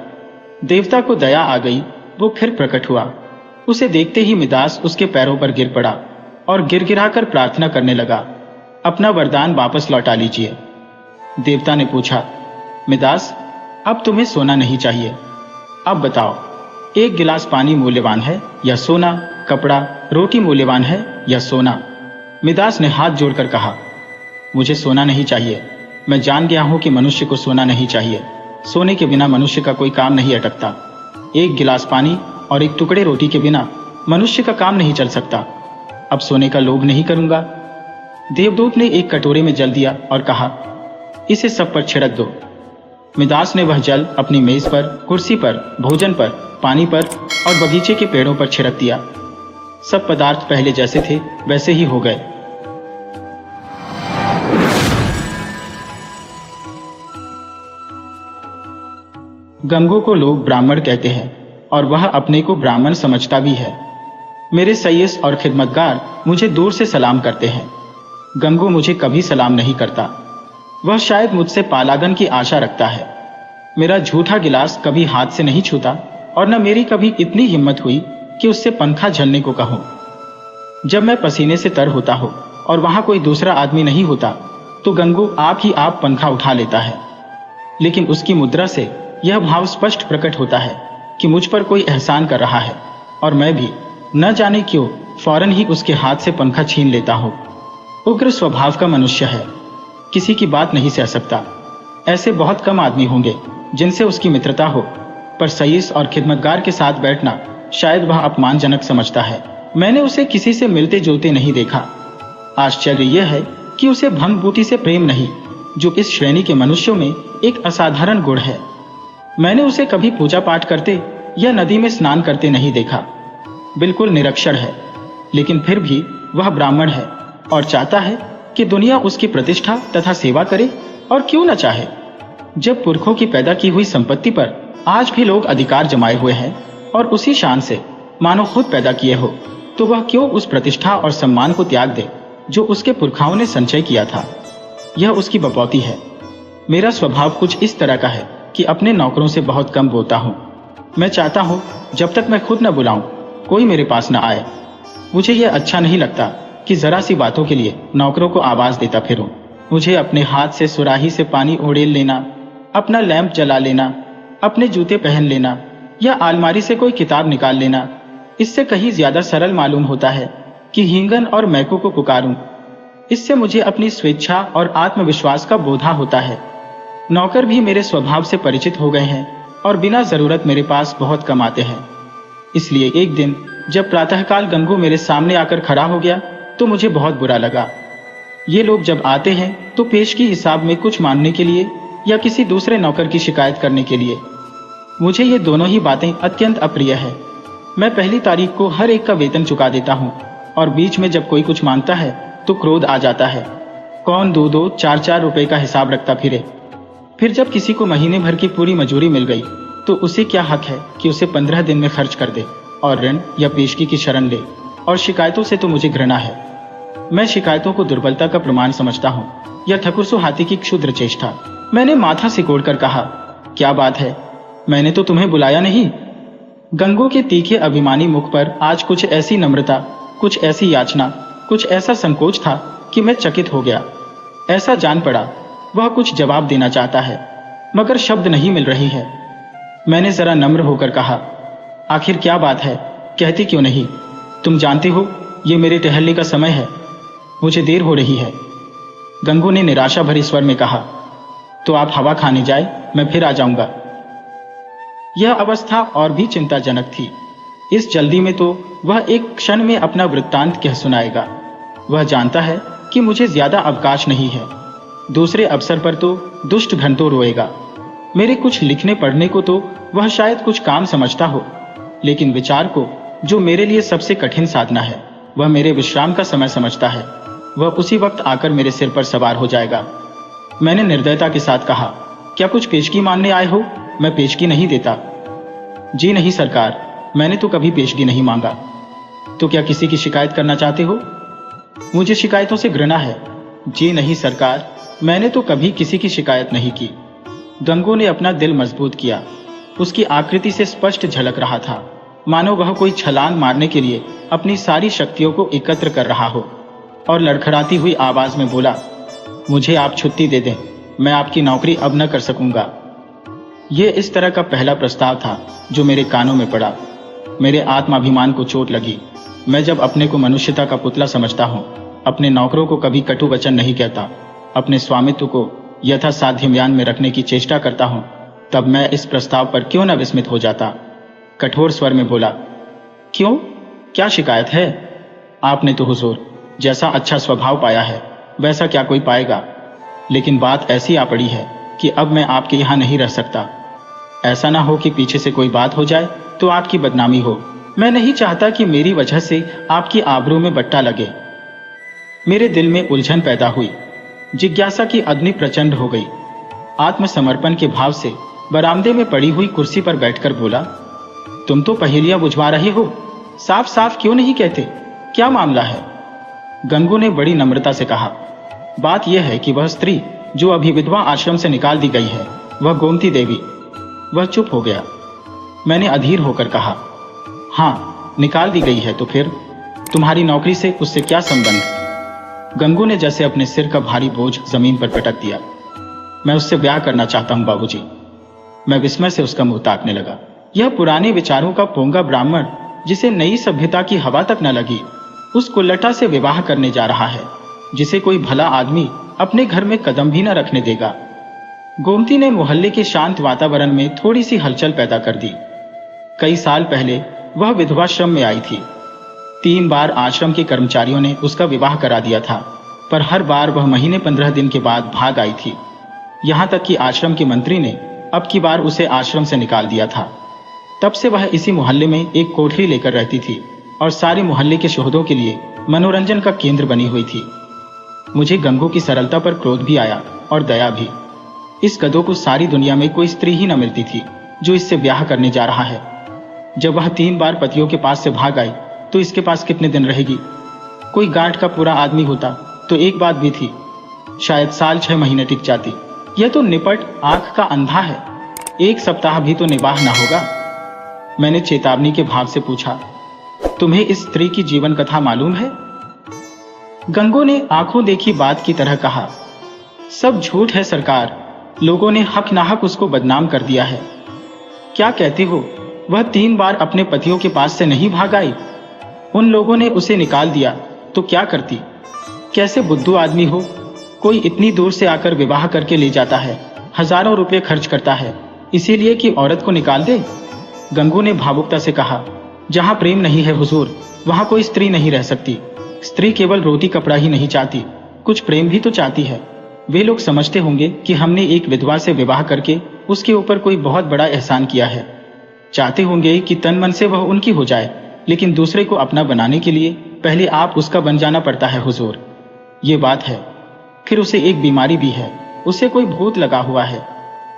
देवता को दया आ गई, वो फिर प्रकट हुआ। उसे देखते ही मिदास उसके पैरों पर गिर पड़ा और गिड़गिड़ाकर प्रार्थना करने लगा, अपना वरदान वापस लौटा लीजिए। देवता ने पूछा, मिदास, अब तुम्हें सोना नहीं चाहिए, अब बताओ, एक गिलास पानी मूल्यवान है या सोना? कपड़ा, रोटी मूल्यवान है या सोना? मिदास ने हाथ जोड़कर कहा, मुझे सोना नहीं चाहिए। मैं जान गया हूं कि मनुष्य को सोना नहीं चाहिए। सोने के बिना मनुष्य का कोई काम नहीं अटकता। एक गिलास पानी और एक टुकड़े रोटी के बिना मनुष्य का काम नहीं चल सकता। अब सोने का लोभ नहीं करूंगा। देवदूत ने एक कटोरे में जल दिया और कहा, इसे सब पर छिड़क दो। मिदास ने वह जल अपनी मेज पर, कुर्सी पर, भोजन पर, पानी पर और बगीचे के पेड़ों पर छिड़क दिया। सब पदार्थ पहले जैसे थे वैसे ही हो गए। गंगू को लोग ब्राह्मण कहते हैं और वह अपने को ब्राह्मण समझता भी है। मेरे सैयस और खिदमतगार मुझे दूर से सलाम करते हैं। गंगू मुझे कभी सलाम नहीं करता। वह शायद मुझसे पालागन की आशा रखता है। मेरा झूठा गिलास कभी हाथ से नहीं छूता और न मेरी कभी इतनी हिम्मत हुई कि उससे पंखा झलने को कहूं। जब मैं पसीने से तर होता हो और वहां कोई दूसरा आदमी नहीं होता तो गंगू आप ही आप पंखा उठा लेता है, लेकिन उसकी मुद्रा से यह भाव स्पष्ट प्रकट होता है कि मुझ पर कोई एहसान कर रहा है और मैं भी न जाने क्यों फौरन ही उसके हाथ से पंखा छीन लेता हूं। उग्र स्वभाव का मनुष्य है, किसी की बात नहीं सह सकता। ऐसे बहुत कम आदमी होंगे जिनसे उसकी मित्रता हो, पर सईस और खिदमतगार के साथ बैठना शायद वह अपमानजनक समझता है। मैंने उसे किसी से मिलते जुलते नहीं देखा। आश्चर्य यह है कि उसे भंग बूटी से प्रेम नहीं, जो इस श्रेणी के मनुष्यों में एक असाधारण गुण है। मैंने उसे कभी पूजा पाठ करते या नदी में स्नान करते नहीं देखा। बिल्कुल निरक्षर है, लेकिन फिर भी वह ब्राह्मण है और चाहता है कि दुनिया उसकी प्रतिष्ठा तथा सेवा करे, और क्यों न चाहे। जब पुरखों की पैदा की हुई संपत्ति पर आज भी लोग अधिकार जमाए हुए हैं और उसी शान से मानो खुद पैदा किए हो, तो वह क्यों उस प्रतिष्ठा और सम्मान को त्याग दे जो उसके पुरखाओं ने संचय किया था। यह उसकी बपौती है। मेरा स्वभाव कुछ इस तरह का है कि अपने नौकरों से बहुत कम बोलता हूँ। मैं चाहता हूँ जब तक मैं खुद न बुलाऊं कोई मेरे पास न आए। मुझे यह अच्छा नहीं लगता कि जरा सी बातों के लिए नौकरों को आवाज देता फिरूं। मुझे अपने हाथ से सुराही से पानी उड़ेल लेना, अपना लैंप जला लेना, अपने जूते पहन लेना या अलमारी से कोई किताब निकाल लेना, इससे कहीं ज्यादा सरल मालूम होता है कि हींगन और मैको को पुकारूं। इससे मुझे अपनी स्वेच्छा और आत्मविश्वास का बोधा होता है। नौकर भी मेरे स्वभाव से परिचित हो गए हैं और बिना जरूरत मेरे पास बहुत कम आते हैं। इसलिए एक दिन जब प्रातःकाल गंगू मेरे सामने आकर खड़ा हो गया तो मुझे बहुत बुरा लगा। ये लोग जब आते हैं तो पेश की हिसाब में कुछ मांगने के लिए या किसी दूसरे नौकर की शिकायत करने के लिए। मुझे ये दोनों ही बातें अत्यंत अप्रिय है। मैं पहली तारीख को हर एक का वेतन चुका देता हूँ और बीच में जब कोई कुछ मांगता है तो क्रोध आ जाता है। कौन 2-2, 4-4 रुपए का हिसाब रखता फिरे। फिर जब किसी को महीने भर की पूरी मजूरी मिल गई तो उसे क्या हक है कि उसे 15 दिन में खर्च कर दे और ऋण या पेशगी की शरण ले। और शिकायतों से तो मुझे घृणा है। मैं शिकायतों को दुर्बलता का प्रमाण समझता हूँ या ठकुरसो हाथी की क्षुद्र चेष्टा। मैंने माथा सिकोड़कर कहा, क्या बात है, मैंने तो तुम्हें बुलाया नहीं। गंगू के तीखे अभिमानी मुख पर आज कुछ ऐसी नम्रता, कुछ ऐसी याचना, कुछ ऐसा संकोच था कि मैं चकित हो गया। ऐसा जान पड़ा वह कुछ जवाब देना चाहता है मगर शब्द नहीं मिल रही है। मैंने जरा नम्र होकर कहा, आखिर क्या बात है, कहती क्यों नहीं? तुम जानती हो ये मेरे टहलने का समय है, मुझे देर हो रही है। गंगू ने निराशा भरी स्वर में कहा, तो आप हवा खाने जाए, मैं फिर आ जाऊंगा। यह अवस्था और भी चिंताजनक थी। इस जल्दी में तो वह एक क्षण में अपना वृत्तांत कह सुनाएगा। वह जानता है कि मुझे ज्यादा अवकाश नहीं है। दूसरे अवसर पर तो दुष्ट घंटों रोएगा। मेरे कुछ लिखने पढ़ने को तो वह शायद कुछ काम समझता हो, लेकिन विचार को, जो मेरे लिए सबसे कठिन साधना है, वह मेरे विश्राम का समय समझता है। वह उसी वक्त आकर मेरे सिर पर सवार हो जाएगा। मैंने निर्दयता के साथ कहा, क्या कुछ पेशगी मांगने आए हो? मैं पेशगी नहीं देता। जी नहीं सरकार, मैंने तो कभी पेशगी नहीं मांगा। तो क्या किसी की शिकायत करना चाहते हो? मुझे शिकायतों से घृणा है। जी नहीं सरकार, मैंने तो कभी किसी की शिकायत नहीं की। गंगू ने अपना दिल मजबूत किया। उसकी आकृति से स्पष्ट झलक रहा था, मानो वह कोई छलांग मारने के लिए अपनी सारी शक्तियों को एकत्र कर रहा हो, और लड़खड़ाती हुई आवाज में बोला, मुझे आप छुट्टी दे दें, मैं आपकी नौकरी अब न कर सकूंगा। यह इस तरह का पहला प्रस्ताव था जो मेरे कानों में पड़ा। मेरे आत्माभिमान को चोट लगी। मैं जब अपने को मनुष्यता का पुतला समझता हूँ, अपने नौकरों को कभी कटु वचन नहीं कहता, अपने स्वामित्व को यथासाध्य म्यान में रखने की चेष्टा करता हूँ, तब मैं इस प्रस्ताव पर क्यों न विस्मित हो जाता। कठोर स्वर में बोला, क्यों, क्या शिकायत है? आपने तो हुजूर जैसा अच्छा स्वभाव पाया है वैसा क्या कोई पाएगा, लेकिन बात ऐसी आ पड़ी है कि अब मैं आपके यहाँ नहीं रह सकता। ऐसा ना हो कि पीछे से कोई बात हो जाए तो आपकी बदनामी हो। मैं नहीं चाहता कि मेरी वजह से आपकी आबरू में बट्टा लगे। मेरे दिल में उलझन पैदा हुई, जिज्ञासा की अग्नि प्रचंड हो गई। आत्मसमर्पण के भाव से बरामदे में पड़ी हुई कुर्सी पर बैठकर बोला, तुम तो पहेलियां बुझवा रहे हो, साफ साफ क्यों नहीं कहते, क्या मामला है? गंगू ने बड़ी नम्रता से कहा, बात यह है कि वह स्त्री जो अभी विधवा आश्रम से निकाल दी गई है, वह गोमती देवी। वह चुप हो गया। मैंने अधीर होकर कहा, हाँ, निकाल दी गई है तो फिर तुम्हारी नौकरी से उससे क्या संबंध? गंगू ने जैसे अपने सिर का भारी बोझ जमीन पर पटक दिया। मैं उससे ब्याह करना चाहता हूं बाबूजी। मैं विस्मय से उसका मुंह ताकने लगा। यह पुराने विचारों का पोंगा ब्राह्मण, जिसे नई सभ्यता की हवा तक न लगी, उस कुल्लटा से विवाह करने जा रहा है, जिसे कोई भला आदमी अपने घर में कदम भी न रखने देगा। गोमती ने मोहल्ले के शांत वातावरण में थोड़ी सी हलचल पैदा कर दी। कई साल पहले वह विधवाश्रम में आई थी। 3 बार आश्रम के कर्मचारियों ने उसका विवाह करा दिया था, पर हर बार वह महीने 15 दिन के बाद भाग आई थी। यहां तक कि आश्रम के मंत्री ने अब की बार उसे आश्रम से निकाल दिया था। तब से वह इसी मोहल्ले में एक कोठरी लेकर रहती थी और सारे मोहल्ले के शोहदों के लिए मनोरंजन का केंद्र बनी हुई थी। मुझे गंगू की सरलता पर क्रोध भी आया और दया भी। इस गधों को सारी दुनिया में कोई स्त्री ही न मिलती थी जो इससे ब्याह करने जा रहा है। जब वह 3 बार पतियों के पास से भाग आई तो इसके पास कितने दिन रहेगी? कोई गांठ का पूरा आदमी होता तो एक बात भी थी, शायद साल 6 महीने टिक जाती। यह तो निपट आंख का अंधा है, 1 सप्ताह भी तो निवाह ना होगा। मैंने चेतावनी के भाव से पूछा, तुम्हें इस स्त्री की जीवन कथा मालूम है? गंगू ने आंखों देखी बात की तरह कहा, सब झूठ है सरकार, लोगों ने हक नाहक उसको बदनाम कर दिया है। क्या कहते हो, वह 3 बार अपने पतियों के पास से नहीं भाग आई? उन लोगों ने उसे निकाल दिया तो क्या करती? कैसे बुद्धू आदमी हो, कोई इतनी दूर से आकर विवाह करके ले जाता है, हजारों रुपए खर्च करता है, इसीलिए कि औरत को निकाल दे? गंगू ने भावुकता से कहा, जहां प्रेम नहीं है हुजूर, वहां कोई स्त्री नहीं रह सकती। स्त्री केवल रोटी कपड़ा ही नहीं चाहती, कुछ प्रेम भी तो चाहती है। वे लोग समझते होंगे कि हमने एक विधवा से विवाह करके उसके ऊपर कोई बहुत बड़ा एहसान किया है। चाहते होंगे कि तन मन से वह उनकी हो जाए, लेकिन दूसरे को अपना बनाने के लिए पहले आप उसका बन जाना पड़ता है हुजूर। ये बात है। फिर उसे एक बीमारी भी है, उसे कोई भूत लगा हुआ है।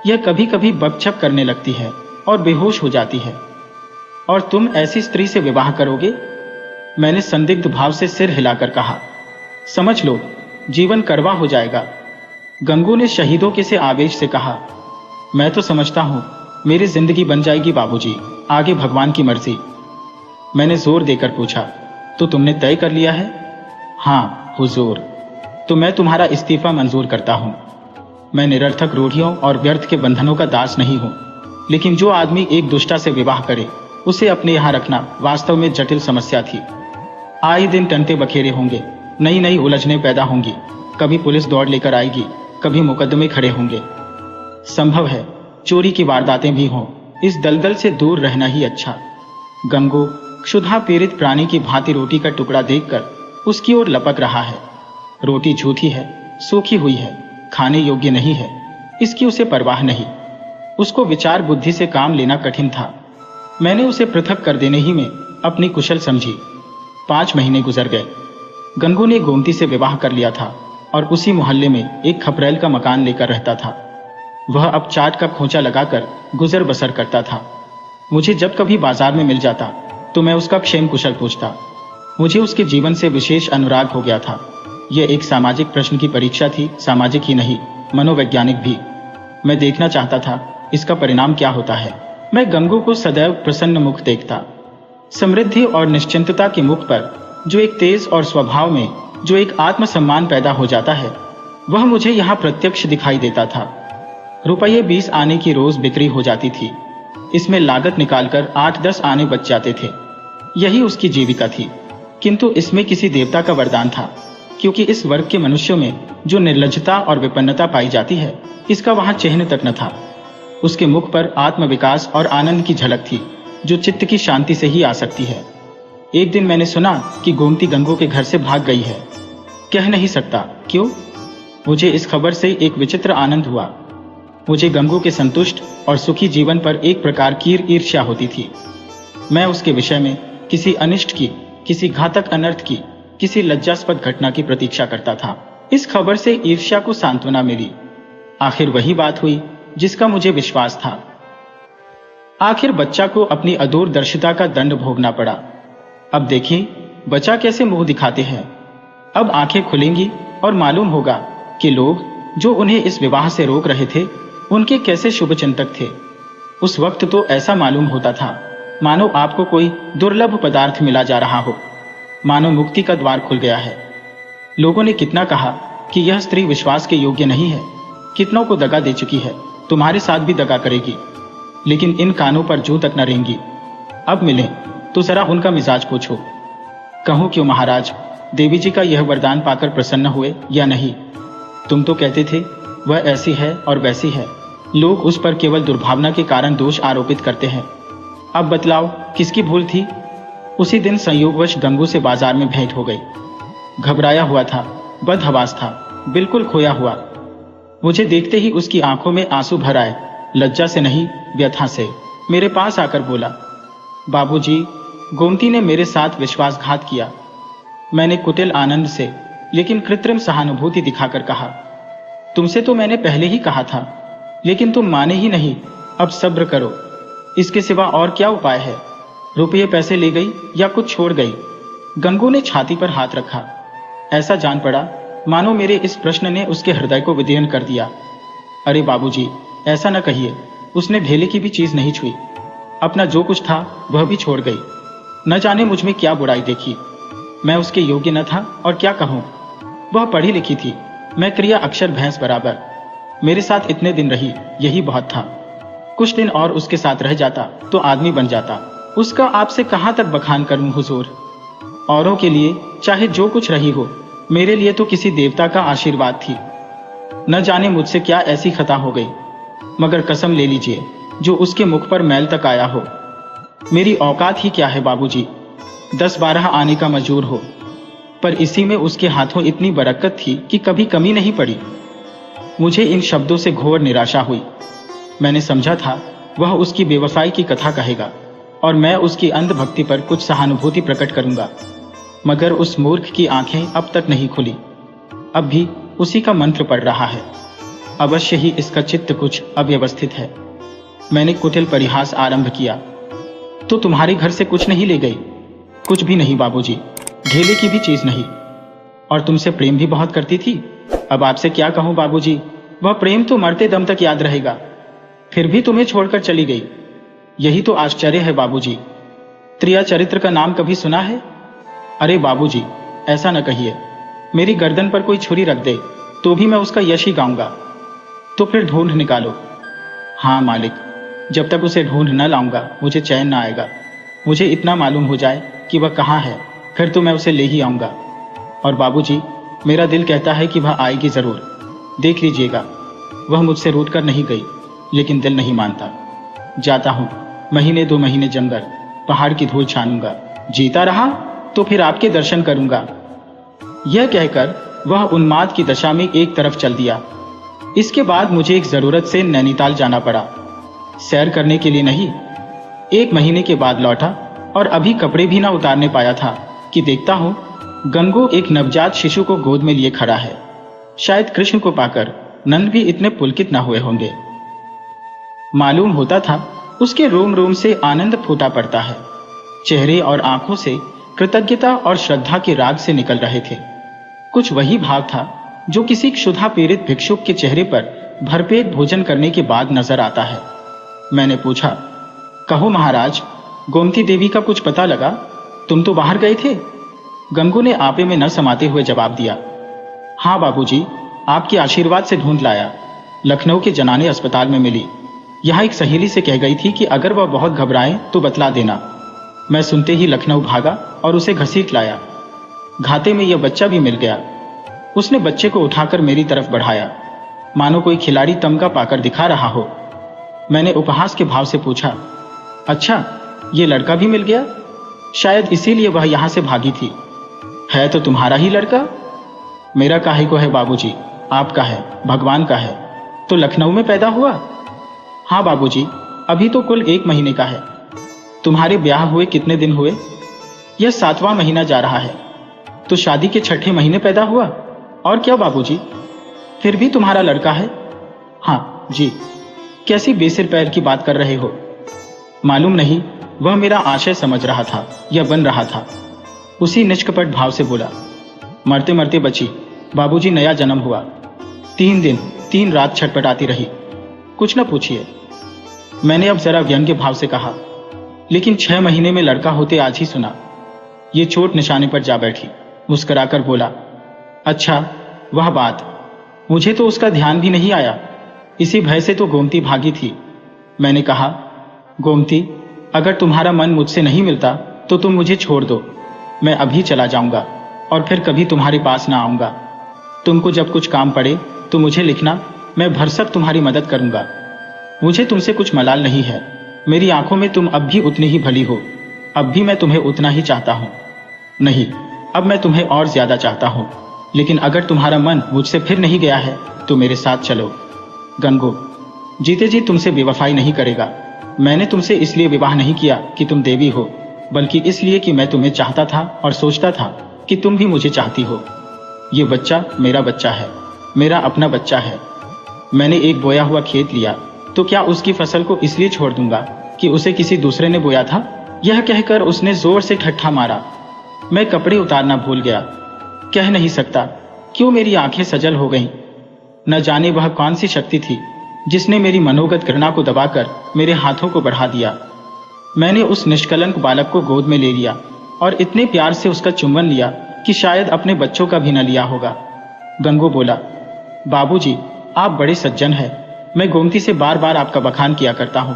यह कभी कभी बकझक करने लगती है और बेहोश हो जाती है। और तुम ऐसी स्त्री से विवाह करोगे? मैंने संदिग्ध भाव से सिर हिलाकर कहा, समझ लो, जीवन कड़वा हो जाएगा। गंगू ने शहीदों के से आवेश से कहा, मैं तो समझता हूं मेरी जिंदगी बन जाएगी बाबूजी, आगे भगवान की मर्जी। मैंने जोर देकर पूछा, तो तुमने तय कर लिया है? हाँ हुजूर। तो मैं तुम्हारा इस्तीफा मंजूर करता हूं। मैं निरर्थक रूढ़ियों और व्यर्थ के बंधनों का दास नहीं हूं, लेकिन जो आदमी एक दुष्टा से विवाह करे उसे अपने यहां रखना वास्तव में जटिल समस्या थी। आए दिन टंटे बखेरे होंगे, नई नई उलझनें पैदा होंगी, कभी पुलिस दौड़ लेकर आएगी, कभी मुकदमे खड़े होंगे। संभव है चोरी की वारदातें भी हों। इस दलदल से दूर रहना ही अच्छा। गंगू क्षुधा पीड़ित प्राणी की भांति रोटी का टुकड़ा देखकर उसकी ओर लपक रहा है। रोटी झूठी है, सूखी हुई है, खाने योग्य नहीं है, इसकी उसे परवाह नहीं। उसको विचार बुद्धि से काम लेना कठिन था। मैंने उसे पृथक कर देने ही में अपनी कुशल समझी। 5 महीने गुजर गए। गंगू ने गोमती से विवाह कर लिया था और उसी मोहल्ले में एक खपरेल का मकान लेकर रहता था। वह अब चाट का खोंचा लगाकर गुजर बसर करता था। मुझे जब कभी बाजार में मिल जाता तो मैं उसका क्षेम कुशल पूछता। मुझे उसके जीवन से विशेष अनुराग हो गया था। यह एक सामाजिक प्रश्न की परीक्षा थी, सामाजिक ही नहीं, मनोवैज्ञानिक भी। मैं देखना चाहता था इसका परिणाम क्या होता है। मैं गंगू को सदैव प्रसन्न मुख देखता। समृद्धि और निश्चिंतता के मुख पर जो एक तेज और स्वभाव में जो एक आत्मसम्मान पैदा हो जाता है, वह मुझे यहाँ प्रत्यक्ष दिखाई देता था। रुपये 20 आने की रोज बिक्री हो जाती थी। इसमें लागत निकालकर 8-10 आने बच जाते थे। यही उसकी जीविका थी। किंतु इसमें किसी देवता का वरदान था, क्योंकि इस वर्ग के मनुष्यों में जो निर्लज्जता और विपन्नता पाई जाती है, इसका वहां चिन्ह तक न था। उसके मुख पर आत्मविकास और आनंद की झलक थी, जो चित्त की शांति से ही आ सकती है। एक दिन मैंने सुना कि गोमती गंगू के घर से भाग गई है। कह नहीं सकता क्यों। मुझे इस खबर से एक विचित्र आनंद हुआ। मुझे गंगू के संतुष्ट और सुखी जीवन पर एक प्रकार की ईर्ष्या होती थी। मैं उसके विषय में किसी अनिष्ट की, किसी घातक अनर्थ की, किसी लज्जास्पद घटना की प्रतीक्षा करता था। इस खबर से ईर्ष्या को सांत्वना मिली। आखिर वही बात हुई जिसका मुझे विश्वास था। आखिर बच्चा को अपनी अदूरदर्शिता का दंड भोगना पड़ा। अब देखिए बच्चा कैसे मुंह दिखाते हैं। अब आंखें खुलेंगी और मालूम होगा कि लोग जो उन्हें इस विवाह से रोक रहे थे उनके कैसे शुभचिंतक थे। उस वक्त तो ऐसा मालूम होता था मानो आपको कोई दुर्लभ पदार्थ मिला जा रहा हो, मानो मुक्ति का द्वार खुल गया है। लोगों ने कितना कहा कि यह स्त्री विश्वास के योग्य नहीं है, कितनों को दगा दे चुकी है, तुम्हारे साथ भी दगा करेगी, लेकिन इन कानों पर जूं तक न रेंगी। अब मिलें तो जरा उनका मिजाज पूछो। कहूं क्यों महाराज, देवी जी का यह वरदान पाकर प्रसन्न हुए या नहीं? तुम तो कहते थे वह ऐसी है और वैसी है, लोग उस पर केवल दुर्भावना के कारण दोष आरोपित करते हैं। अब बतलाओ किसकी भूल थी? उसी दिन संयोगवश गंगू से बाजार में भेंट हो गई। घबराया हुआ था, बदहवास था, बिल्कुल खोया हुआ। मुझे देखते ही उसकी आंखों में आंसू भर आए, लज्जा से नहीं व्यथा से। मेरे पास आकर बोला, बाबूजी, गोमती ने मेरे साथ विश्वासघात किया। मैंने कुटिल आनंद से लेकिन कृत्रिम सहानुभूति दिखाकर कहा, तुमसे तो मैंने पहले ही कहा था, लेकिन तुम माने ही नहीं। अब सब्र करो, इसके सिवा और क्या उपाय है? रुपये पैसे ले गई या कुछ छोड़ गई? गंगू ने छाती पर हाथ रखा। ऐसा जान पड़ा मानो मेरे इस प्रश्न ने उसके हृदय को विदीर्ण कर दिया। अरे बाबूजी, ऐसा न कहिए, उसने ढेले की भी चीज नहीं छुई। अपना जो कुछ था वह भी छोड़ गई। न जाने मुझ में क्या बुराई देखी। मैं उसके योग्य न था और क्या कहूं। वह पढ़ी लिखी थी, मैं क्रिया अक्षर भैंस बराबर। मेरे साथ इतने दिन रही, यही बहुत था। कुछ दिन और उसके साथ रह जाता तो आदमी बन जाता। उसका आपसे कहां तक बखान करूं हुजूर। औरों के लिए चाहे जो कुछ रही हो, मेरे लिए तो किसी देवता का आशीर्वाद थी। न जाने मुझसे क्या ऐसी खता हो गई, मगर कसम ले लीजिए जो उसके मुख पर मैल तक आया हो। मेरी औकात ही क्या है बाबूजी, 10-12 आने का मजूर हो, पर इसी में उसके हाथों इतनी बरकत थी कि कभी कमी नहीं पड़ी। मुझे इन शब्दों से घोर निराशा हुई। मैंने समझा था वह उसकी बेवफाई की कथा कहेगा और मैं उसकी अंधभक्ति पर कुछ सहानुभूति प्रकट करूंगा, मगर उस मूर्ख की आंखें अब तक नहीं खुली। अब भी उसी का मंत्र पड़ रहा है। अवश्य ही इसका चित्त कुछ अव्यवस्थित है। मैंने कुटिल परिहास आरंभ किया, तो तुम्हारे घर से कुछ नहीं ले गई? कुछ भी नहीं बाबूजी, ढेले की भी चीज नहीं। और तुमसे प्रेम भी बहुत करती थी। अब आपसे क्या कहूं बाबूजी, वह प्रेम तो मरते दम तक याद रहेगा। फिर भी तुम्हें छोड़कर चली गई, यही तो आश्चर्य है बाबूजी। त्रिया चरित्र का नाम कभी सुना है? अरे बाबूजी, ऐसा न कहिए। मेरी गर्दन पर कोई छुरी रख दे तो भी मैं उसका यश ही गाऊंगा। तो फिर ढूंढ निकालो। हाँ मालिक, जब तक उसे ढूंढ न लाऊंगा मुझे चैन न आएगा। मुझे इतना मालूम हो जाए कि वह कहाँ है, फिर तो मैं उसे ले ही आऊंगा। और बाबूजी, मेरा दिल कहता है कि वह आएगी जरूर। देख लीजिएगा, वह मुझसे रूठ कर नहीं गई, लेकिन दिल नहीं मानता। जाता हूं, महीने 2 महीने जंगल, पहाड़ की धूल छानूंगा। जीता रहा तो फिर आपके दर्शन करूंगा। यह कहकर वह उन्माद की दशा में एक तरफ चल दिया। इसके बाद मुझे एक जरूरत से नैनीताल जाना पड़ा, सैर करने के लिए नहीं। 1 महीने के बाद लौटा और अभी कपड़े भी ना उतारने पाया था कि देखता हूं गंगू एक नवजात शिशु को गोद में लिए खड़ा है। शायद कृष्ण को पाकर नंद भी इतने पुलकित न हुए होंगे। मालूम होता था उसके रोम रोम से आनंद फूटा पड़ता है। चेहरे और आंखों से कृतज्ञता और श्रद्धा के राग से निकल रहे थे। कुछ वही भाव था जो किसी क्षुधा पीड़ित भिक्षुक के चेहरे पर भरपेट भोजन करने के बाद नजर आता है। मैंने पूछा, कहो महाराज, गोमती देवी का कुछ पता लगा? तुम तो बाहर गए थे। गंगू ने आपे में न समाते हुए जवाब दिया, हाँ बाबूजी, आपके आशीर्वाद से ढूंढ लाया। लखनऊ के जनाने अस्पताल में मिली। यहाँ एक सहेली से कह गई थी कि अगर वह बहुत घबराए तो बतला देना। मैं सुनते ही लखनऊ भागा और उसे घसीट लाया। घाते में यह बच्चा भी मिल गया। उसने बच्चे को उठाकर मेरी तरफ बढ़ाया, मानो कोई खिलाड़ी तमगा पाकर दिखा रहा हो। मैंने उपहास के भाव से पूछा, अच्छा, ये लड़का भी मिल गया? शायद इसीलिए वह यहां से भागी थी। है तो तुम्हारा ही लड़का? मेरा काहे को है बाबूजी, आपका है, भगवान का है। तो लखनऊ में पैदा हुआ? हाँ बाबूजी, अभी तो कुल 1 महीने का है। तुम्हारे ब्याह हुए कितने दिन हुए? यह 7वां महीना जा रहा है। तो शादी के 6ठे महीने पैदा हुआ। और क्या बाबूजी, फिर भी तुम्हारा लड़का है? हाँ जी। कैसी बेसिर पैर की बात कर रहे हो? मालूम नहीं, वह मेरा आशय समझ रहा था या बन रहा था। उसी निष्कपट भाव से बोला, मरते मरते बची, बाबूजी नया जन्म हुआ। 3 दिन 3 रात छटपटाती रही, कुछ न पूछिए। मैंने अब जरा व्यंग्य भाव से कहा, लेकिन 6 महीने में लड़का होते आज ही सुना। ये चोट निशाने पर जा बैठी। मुस्कुराकर बोला, अच्छा वह बात, मुझे तो उसका ध्यान भी नहीं आया। इसी भय से तो गोमती भागी थी। मैंने कहा, गोमती, अगर तुम्हारा मन मुझसे नहीं मिलता तो तुम मुझे छोड़ दो। मैं अभी चला जाऊंगा और फिर कभी तुम्हारे पास ना आऊंगा। तुमको जब कुछ काम पड़े तो मुझे लिखना, मैं भरसक तुम्हारी मदद करूंगा। मुझे तुमसे कुछ मलाल नहीं है। मेरी आंखों में तुम अब भी उतनी ही भली हो। अब भी मैं तुम्हें उतना ही चाहता हूं। नहीं, अब मैं तुम्हें और ज्यादा चाहता हूं। लेकिन अगर तुम्हारा मन मुझसे फिर नहीं गया है तो मेरे साथ चलो। गंगो जीते जी तुमसे बेवफाई नहीं करेगा। मैंने तुमसे इसलिए विवाह नहीं किया कि तुम देवी हो, बल्कि इसलिए कि मैं तुम्हें चाहता था और सोचता था कि तुम भी मुझे चाहती हो। ये बच्चा मेरा बच्चा है, मेरा अपना बच्चा है। मैंने एक बोया हुआ खेत लिया तो क्या उसकी फसल को इसलिए छोड़ दूंगा कि उसे किसी दूसरे ने बोया था? यह कहकर उसने जोर से ठट्ठा मारा। मैं कपड़े उतारना भूल गया। कह नहीं सकता क्यों मेरी आंखें सजल हो गईं। न जाने वह कौन सी शक्ति थी जिसने मेरी मनोगत घृणा को दबाकर मेरे हाथों को बढ़ा दिया। मैंने उस निष्कलंक बालक को गोद में ले लिया और इतने प्यार से उसका चुंबन लिया कि शायद अपने बच्चों का भी न लिया होगा। गंगू बोला, बाबूजी, आप बड़े सज्जन हैं। मैं गोमती से बार बार आपका बखान किया करता हूँ।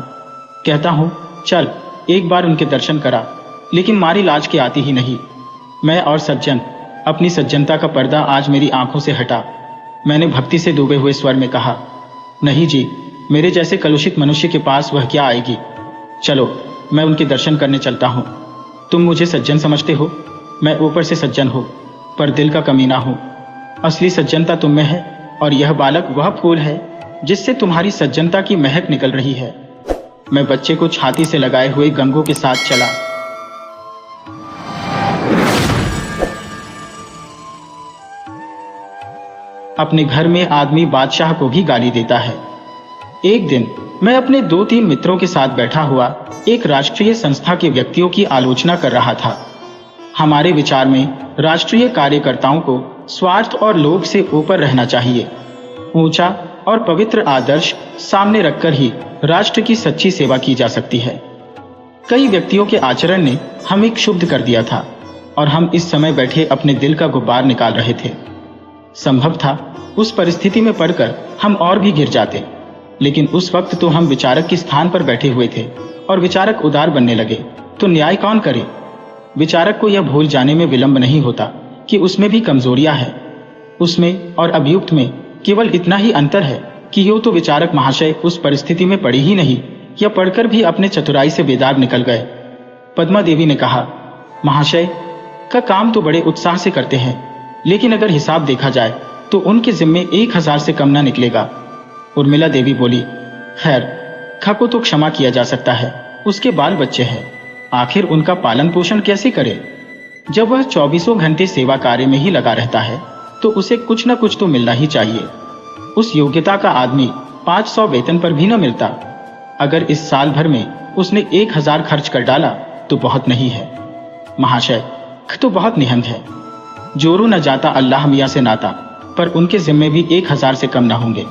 कहता हूँ चल एक बार उनके दर्शन करा, लेकिन मारी लाज के आती ही नहीं। मैं और सज्जन, अपनी सज्जनता का पर्दा आज मेरी आंखों से हटा। मैंने भक्ति से डूबे हुए स्वर में कहा, नहीं जी, मेरे जैसे कलुषित मनुष्य के पास वह क्या आएगी। चलो मैं उनके दर्शन करने चलता हूँ। तुम मुझे सज्जन समझते हो। मैं ऊपर से सज्जन हूँ पर दिल का कमीना हूँ। असली सज्जनता तुम में है और यह बालक वह फूल है जिससे तुम्हारी सज्जनता की महक निकल रही है। मैं बच्चे को छाती से लगाए हुए गंगू के साथ चला। अपने घर में आदमी बादशाह को भी गाली देता है। एक दिन मैं अपने 2-3 मित्रों के साथ बैठा हुआ एक राष्ट्रीय संस्था के व्यक्तियों की आलोचना कर रहा था। हमारे विचार में राष्ट्रीय कार्यकर्ताओं को स्वार्थ और लोभ से ऊपर रहना चाहिए। ऊंचा और पवित्र आदर्श सामने रखकर ही राष्ट्र की सच्ची सेवा की जा सकती है। कई व्यक्तियों के आचरण ने हमें क्षुब्ध कर दिया था और हम इस समय बैठे अपने दिल का गुब्बार निकाल रहे थे। संभव था उस परिस्थिति में पड़कर हम और भी गिर जाते, लेकिन उस वक्त तो हम विचारक के स्थान पर बैठे हुए थे और विचारक उदार बनने लगे तो न्याय कौन करे। विचारक को यह भूल जाने में विलंब नहीं होता कि उसमें भी कमजोरियां हैं। उसमें और अभियुक्त में केवल इतना ही अंतर है कि यूं तो विचारक महाशय उस परिस्थिति में पड़ी ही नहीं या पढ़कर भी अपने चतुराई से बेदाग निकल गए। पद्मा देवी ने कहा, महाशय का काम तो बड़े उत्साह से करते हैं, लेकिन अगर हिसाब देखा जाए तो उनके जिम्मे 1000 से कम ना निकलेगा। उर्मिला देवी बोली, खैर खा को तो क्षमा किया जा सकता है, उसके बाल बच्चे हैं, आखिर उनका पालन पोषण कैसे करे। जब वह 24 घंटे सेवा कार्य में ही लगा रहता है तो उसे कुछ न कुछ तो मिलना ही चाहिए। उस योग्यता का आदमी 500 वेतन पर भी न मिलता। अगर इस साल भर में उसने 1000 खर्च कर डाला तो बहुत नहीं है। महाशय तो बहुत निहंग है। जोरू न जाता अल्लाह मियाँ से नाता, पर उनके जिम्मे भी 1000 से कम न होंगे।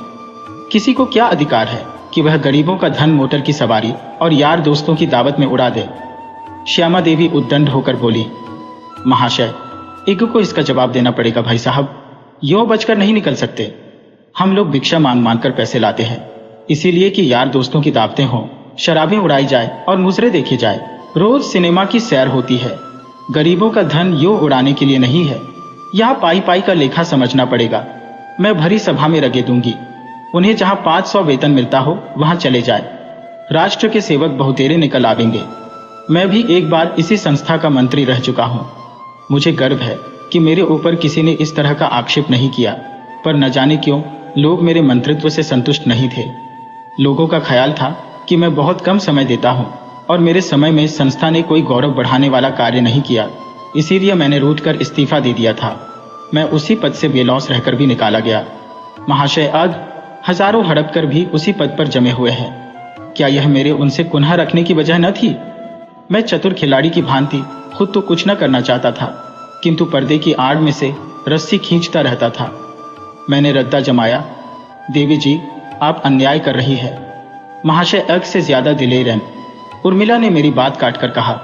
किसी को क्या अधिकार है कि वह गरीबों का धन मोटर की सवारी और यार दोस्तों की दावत में उड़ा दे। श्यामा देवी उद्दंड होकर बोली, महाशय इग्गू को इसका जवाब देना पड़ेगा भाई साहब, यूं बचकर नहीं निकल सकते। हम लोग भिक्षा मांग मांग कर पैसे लाते हैं, इसीलिए कि यार दोस्तों की दावतें हों, शराबें उड़ाई जाए और मुजरे देखे जाए, रोज सिनेमा की सैर होती है। गरीबों का धन यूं उड़ाने के लिए नहीं है। यहाँ पाई पाई का लेखा समझना पड़ेगा। मैं भरी सभा में रगे दूंगी, उन्हें जहाँ 500 वेतन मिलता हो वहां चले जाए। राष्ट्र के सेवक बहुतेरे निकल आवेंगे। मैं भी एक बार इसी संस्था का मंत्री रह चुका हूँ। मुझे गर्व है कि मेरे ऊपर किसी ने इस तरह का आक्षेप नहीं किया, पर न जाने क्यों लोग मेरे मंत्रित्व से संतुष्ट नहीं थे। लोगों का ख्याल था कि मैं बहुत कम समय देता हूँ और मेरे समय में संस्था ने कोई गौरव बढ़ाने वाला कार्य नहीं किया। इसीलिए मैंने रूठ कर इस्तीफा दे दिया था। मैं उसी पद से बेलौस रहकर भी निकाला गया। महाशय अग हजारों हड़प कर भी उसी पद पर जमे हुए हैं। क्या यह मेरे उनसे कुन्हा रखने की वजह न थी? मैं चतुर खिलाड़ी की भांति खुद तो कुछ न करना चाहता था, किंतु पर्दे की आड़ में से रस्सी खींचता रहता था। मैंने रद्दा जमाया, देवी जी आप अन्याय कर रही है। महाशय अग से ज्यादा दिलेर हैं। उर्मिला ने मेरी बात काटकर कहा,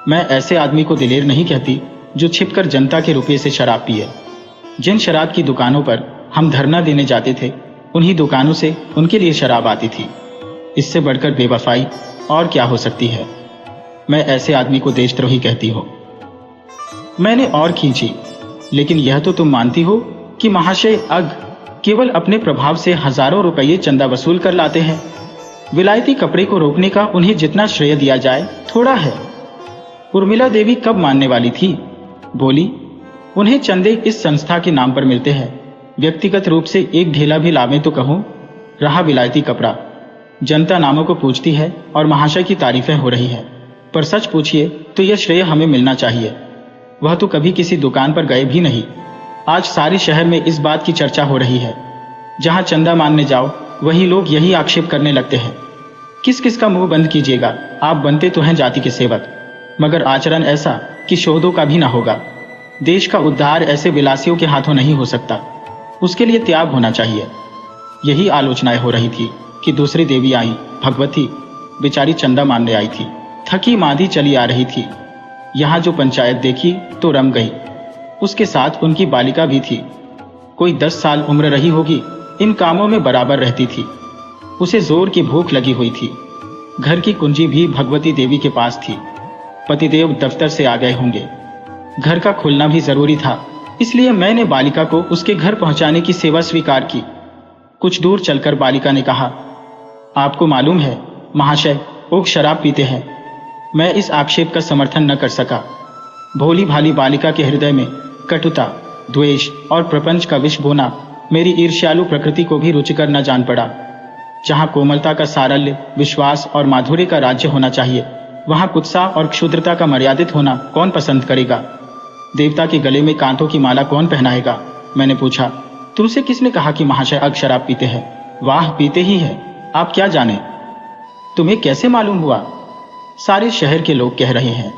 मैं ऐसे आदमी को दिलेर नहीं कहती जो छिपकर जनता के रुपये से शराब पिए। जिन शराब की दुकानों पर हम धरना देने जाते थे, उन्हीं दुकानों से उनके लिए शराब आती थी। इससे बढ़कर बेवफाई और क्या हो सकती है? मैं ऐसे आदमी को देशद्रोही कहती हो। मैंने और खींची, लेकिन यह तो तुम मानती हो कि महाशय अग केवल अपने प्रभाव से हजारों रुपये चंदा वसूल कर लाते हैं। विलायती कपड़े को रोकने का उन्हें जितना श्रेय दिया जाए थोड़ा है। उर्मिला देवी कब मानने वाली थी? बोली, उन्हें चंदे इस संस्था के नाम पर मिलते हैं, व्यक्तिगत रूप से एक ढेला भी लावें तो कहूं। रहा विलायती कपड़ा, जनता नामों को पूछती है और महाशय की तारीफें हो रही है, पर सच पूछिए तो यह श्रेय हमें मिलना चाहिए। वह तो कभी किसी दुकान पर गए भी नहीं। आज सारे शहर में इस बात की चर्चा हो रही है। जहां चंदा मानने जाओ वही लोग यही आक्षेप करने लगते हैं। किस किस का मुंह बंद कीजिएगा, आप बनते तो हैं जाति के सेवक, मगर आचरण ऐसा कि शोधों का भी ना होगा। देश का उद्धार ऐसे विलासियों के हाथों नहीं हो सकता, उसके लिए त्याग होना चाहिए। यही आलोचनाएं हो रही थी कि दूसरी देवी आई, भगवती, बेचारी चंदा मानने आई थी, थकी मांदी चली आ रही थी। यहाँ जो पंचायत देखी तो रम गई। उसके साथ उनकी बालिका भी थी, कोई 10 साल उम्र रही होगी, इन कामों में बराबर रहती थी। उसे जोर की भूख लगी हुई थी। घर की कुंजी भी भगवती देवी के पास थी। पतिदेव दफ्तर से आ गए होंगे, घर का खुलना भी जरूरी था, इसलिए मैंने बालिका को उसके घर पहुंचाने की सेवा स्वीकार की। कुछ दूर चलकर बालिका ने कहा, आपको मालूम है महाशय ओक शराब पीते हैं। मैं इस आक्षेप का समर्थन न कर सका। भोली भाली बालिका के हृदय में कटुता, द्वेष और प्रपंच का विष बोना मेरी ईर्ष्यालु प्रकृति को भी रुचिकर न जान पड़ा। जहां कोमलता का सारल्य, विश्वास और माधुर्य का राज्य होना चाहिए, वहां कुत्सा और क्षुद्रता का मर्यादित होना कौन पसंद करेगा? देवता के गले में कांटों की माला कौन पहनाएगा? मैंने पूछा, तुमसे किसने कहा कि महाशय अग शराब पीते हैं? वाह, पीते ही है, आप क्या जाने? तुम्हें कैसे मालूम हुआ? सारे शहर के लोग कह रहे हैं,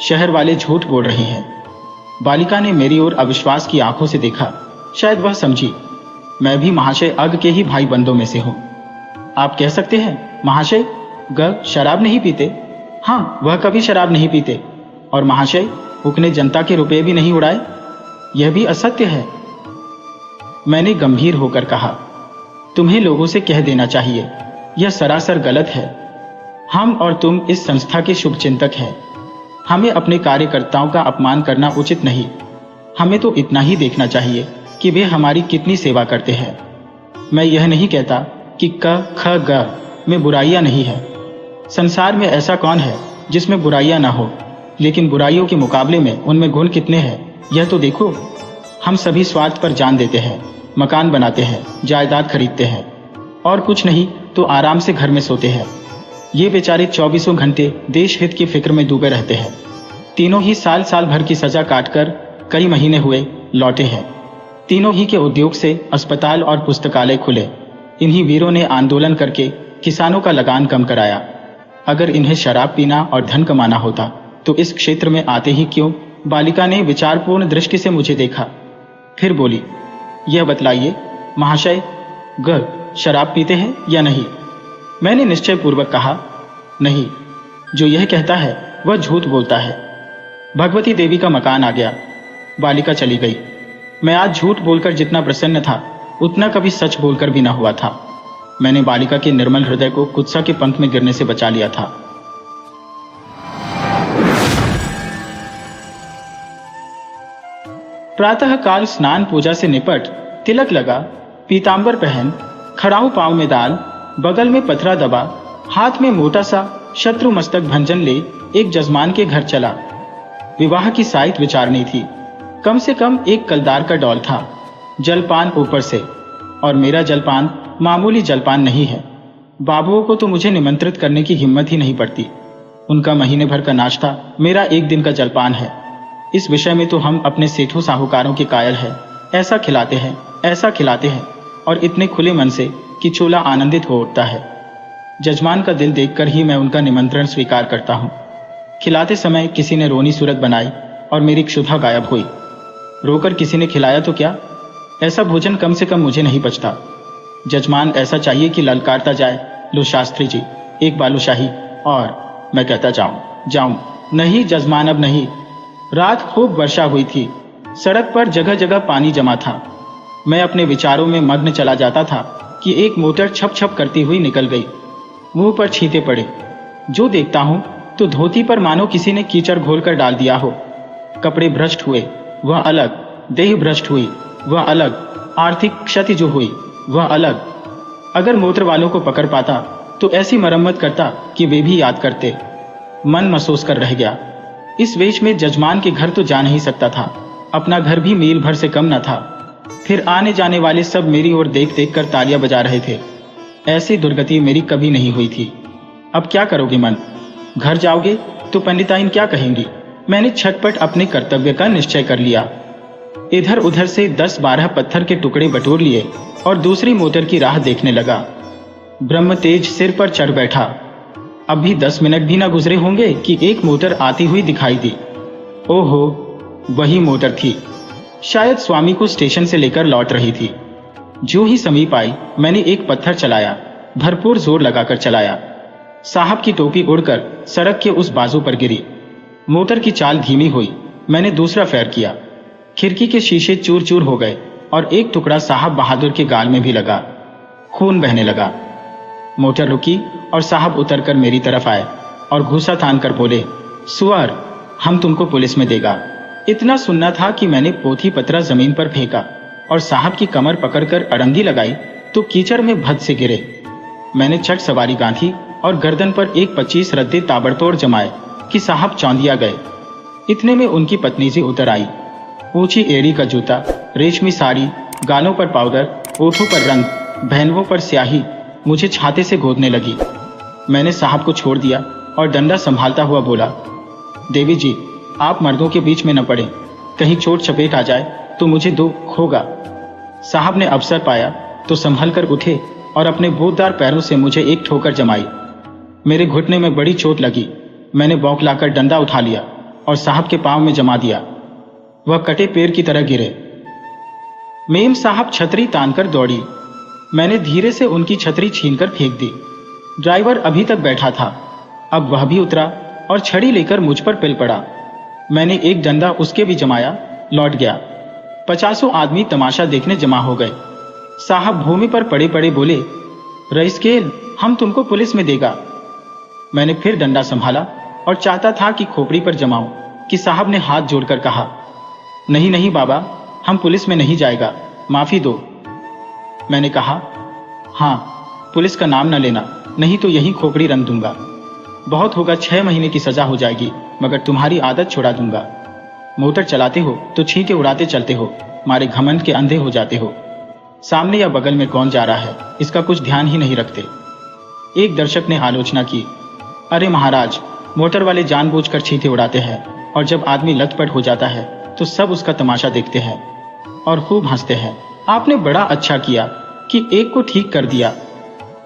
शहर वाले झूठ बोल रहे हैं। बालिका ने मेरी ओर अविश्वास की आंखों से देखा। शायद वह समझी मैं भी महाशय अग के ही भाई बंदों में से हूं। आप कह सकते हैं महाशय ग शराब नहीं पीते? हाँ, वह कभी शराब नहीं पीते। और महाशय उकने जनता के रुपए भी नहीं उड़ाए? यह भी असत्य है। मैंने गंभीर होकर कहा, तुम्हें लोगों से कह देना चाहिए, यह सरासर गलत है। हम और तुम इस संस्था के शुभचिंतक हैं। हमें अपने कार्यकर्ताओं का अपमान करना उचित नहीं। हमें तो इतना ही देखना चाहिए कि वे हमारी कितनी सेवा करते हैं। मैं यह नहीं कहता कि क ख ग में बुराइयां नहीं है। संसार में ऐसा कौन है जिसमें बुराइयां ना हो, लेकिन बुराइयों के मुकाबले में उनमें गुण कितने हैं यह तो देखो। हम सभी स्वार्थ पर जान देते हैं, मकान बनाते हैं, जायदाद खरीदते हैं, और कुछ नहीं तो आराम से घर में सोते हैं। ये बेचारे 24 घंटे देश हित की फिक्र में डूबे रहते हैं। तीनों ही साल साल भर की सजा काटकर कई महीने हुए लौटे हैं। तीनों ही के उद्योग से अस्पताल और पुस्तकालय खुले। इन्हीं वीरों ने आंदोलन करके किसानों का लगान कम कराया। अगर इन्हें शराब पीना और धन कमाना होता तो इस क्षेत्र में आते ही क्यों? बालिका ने विचारपूर्ण दृष्टि से मुझे देखा, फिर बोली, यह बतलाइए महाशय ग शराब पीते हैं या नहीं? मैंने निश्चय पूर्वक कहा, नहीं, जो यह कहता है वह झूठ बोलता है। भगवती देवी का मकान आ गया। बालिका चली गई। मैं आज झूठ बोलकर जितना प्रसन्न था उतना कभी सच बोलकर भी न हुआ था। मैंने बालिका के निर्मल हृदय को कुत्सा के पंख में गिरने से बचा लिया था। प्रातः काल स्नान पूजा से निपट, तिलक लगा, पीतांबर पहन, खड़ाऊ पांव में दाल, बगल में पथरा दबा, हाथ में मोटा सा शत्रु मस्तक भंजन ले एक जजमान के घर चला। विवाह की साइत विचारनी थी। कम से कम एक कलदार का डौल था, जलपान ऊपर से, और मेरा जलपान मामूली जलपान नहीं है। बाबुओं को तो मुझे निमंत्रित करने की हिम्मत ही नहीं पड़ती। उनका महीने भर का नाश्ता मेरा एक दिन का जलपान है। इस विषय में तो हम अपने सेठों साहूकारों के कायल हैं। ऐसा खिलाते हैं और इतने खुले मन से कि चोला आनंदित हो उठता है। जजमान का दिल देखकर ही मैं उनका निमंत्रण स्वीकार करता हूँ। खिलाते समय किसी ने रोनी सूरत बनाई और मेरी क्षुधा गायब हुई। रोकर किसी ने खिलाया तो क्या, ऐसा भोजन कम से कम मुझे नहीं पचता। जजमान ऐसा चाहिए कि ललकारता जाए, लो शास्त्री जी एक बालूशाही, और मैं कहता जाऊं। नहीं जजमान अब नहीं। रात खूब वर्षा हुई थी, सड़क पर जगह जगह पानी जमा था। मैं अपने विचारों में मग्न चला जाता था कि एक मोटर छप छप करती हुई निकल गई। मुंह पर छींटे पड़े। जो देखता हूं तो धोती पर मानो किसी ने कीचड़ घोलकर डाल दिया हो। कपड़े भ्रष्ट हुए वह अलग, देह भ्रष्ट हुई वह अलग, आर्थिक क्षति जो हुई वह अलग। अगर मोटर वालों को पकड़ पाता तो ऐसी मरम्मत करता कि वे भी याद करते। मन महसूस कर रह गया। इस वेश में जजमान के घर तो जा नहीं सकता था, अपना घर भी मील भर से कम न था। फिर आने जाने वाले सब मेरी ओर देख देख कर तालियां बजा रहे थे। ऐसी दुर्गति मेरी कभी नहीं हुई थी। अब क्या करोगे मन? घर जाओगे तो पंडिताइन क्या कहेंगी? मैंने छटपट अपने कर्तव्य का निश्चय कर लिया। इधर उधर से 10-12 पत्थर के टुकड़े बटोर लिए और दूसरी मोटर की राह देखने लगा। ब्रह्म तेज सिर पर चढ़ बैठा। अब भी 10 मिनट भी न गुजरे होंगे कि एक मोटर आती हुई दिखाई दी। ओहो, वही मोटर थी। शायद स्वामी को स्टेशन से लेकर लौट रही थी। जो ही समीप आई मैंने एक पत्थर चलाया, भरपूर जोर लगाकर चलाया। साहब की टोपी उड़कर सड़क के उस बाजू पर गिरी। मोटर की चाल धीमी हुई। मैंने दूसरा फेर किया। खिड़की के शीशे चूर चूर हो गए और एक टुकड़ा साहब बहादुर के गाल में भी लगा। खून बहने लगा। मोटर रुकी और साहब उतरकर मेरी तरफ आए और घूसा तान कर बोले, सुअर, हम तुमको पुलिस में देगा। इतना सुनना था कि मैंने पोथी पत्रा जमीन पर फेंका और साहब की कमर पकड़कर अड़ंगी लगाई तो कीचड़ में भद से गिरे। मैंने चट सवारी गांधी और गर्दन पर एक 25 रद्दे ताबड़तोड़ जमाए कि साहब चौंधिया गए। इतने में उनकी पत्नी जी उतर आई। ऊंची एड़ी का जूता, रेशमी साड़ी, गालों पर पाउडर, ओठों पर रंग, भैनवों पर स्याही मुझे छाते से गोदने लगी। मैंने साहब को छोड़ दिया और डंडा संभालता हुआ बोला, देवी जी आप मर्दों के बीच में न पड़े, कहीं चोट चपेट आ जाए तो मुझे दुख होगा। साहब ने अवसर पाया तो संभल कर उठे और अपने बूटदार पैरों से मुझे एक ठोकर जमाई। मेरे घुटने में बड़ी चोट लगी। मैंने बौखलाकर डंडा उठा लिया और साहब के पांव में जमा दिया। वह कटे पेड़ की तरह गिरे। मेम साहब छतरी तानकर दौड़ी। मैंने धीरे से उनकी छतरी छीनकर फेंक दी। ड्राइवर अभी तक बैठा था, अब वह भी उतरा और छड़ी लेकर मुझ पर पिल पड़ा। मैंने एक डंडा उसके भी जमाया, लौट गया। 50 आदमी तमाशा देखने जमा हो गए। साहब भूमि पर पड़े पड़े बोले, रईसकेल, हम तुमको पुलिस में देगा। मैंने फिर डंडा संभाला और चाहता था कि खोपड़ी पर जमाऊं कि साहब ने हाथ जोड़कर कहा, नहीं नहीं बाबा, हम पुलिस में नहीं जाएगा, माफी दो। मैंने कहा, हाँ, पुलिस का नाम न लेना, नहीं तो यही खोपड़ी रंग दूंगा। बहुत होगा 6 महीने की सजा हो जाएगी, मगर तुम्हारी आदत छुड़ा दूंगा। मोटर चलाते हो तो छींटे उड़ाते चलते हो, मारे घमंड के अंधे हो जाते हो। सामने या बगल में कौन जा रहा है इसका कुछ ध्यान ही नहीं रखते। एक दर्शक ने आलोचना की, अरे महाराज, मोटर वाले जानबूझकर छींटे उड़ाते हैं और जब आदमी लथपथ हो जाता है तो सब उसका तमाशा देखते हैं और खूब हंसते हैं। आपने बड़ा अच्छा किया कि एक को ठीक कर दिया।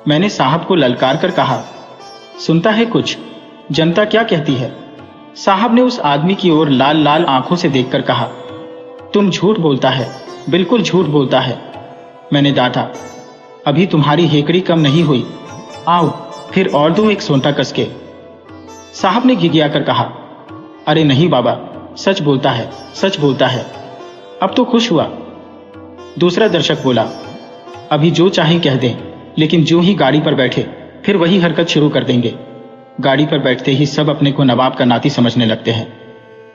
मैंने साहब को ललकार कर कहा, सुनता है कुछ, जनता क्या कहती है? साहब ने उस आदमी की ओर लाल लाल आंखों से देखकर कहा, तुम झूठ बोलता है, बिल्कुल झूठ बोलता है। मैंने डांटा, अभी तुम्हारी हेकड़ी कम नहीं हुई, आओ फिर और दो एक सोंटा कसके। साहब ने घिघियाकर कहा, अरे नहीं बाबा, सच बोलता है, सच बोलता है। अब तो खुश हुआ। दूसरा दर्शक बोला, अभी जो चाहे कह दें, लेकिन जो ही गाड़ी पर बैठे फिर वही हरकत शुरू कर देंगे। गाड़ी पर बैठते ही सब अपने को नवाब का नाती समझने लगते हैं।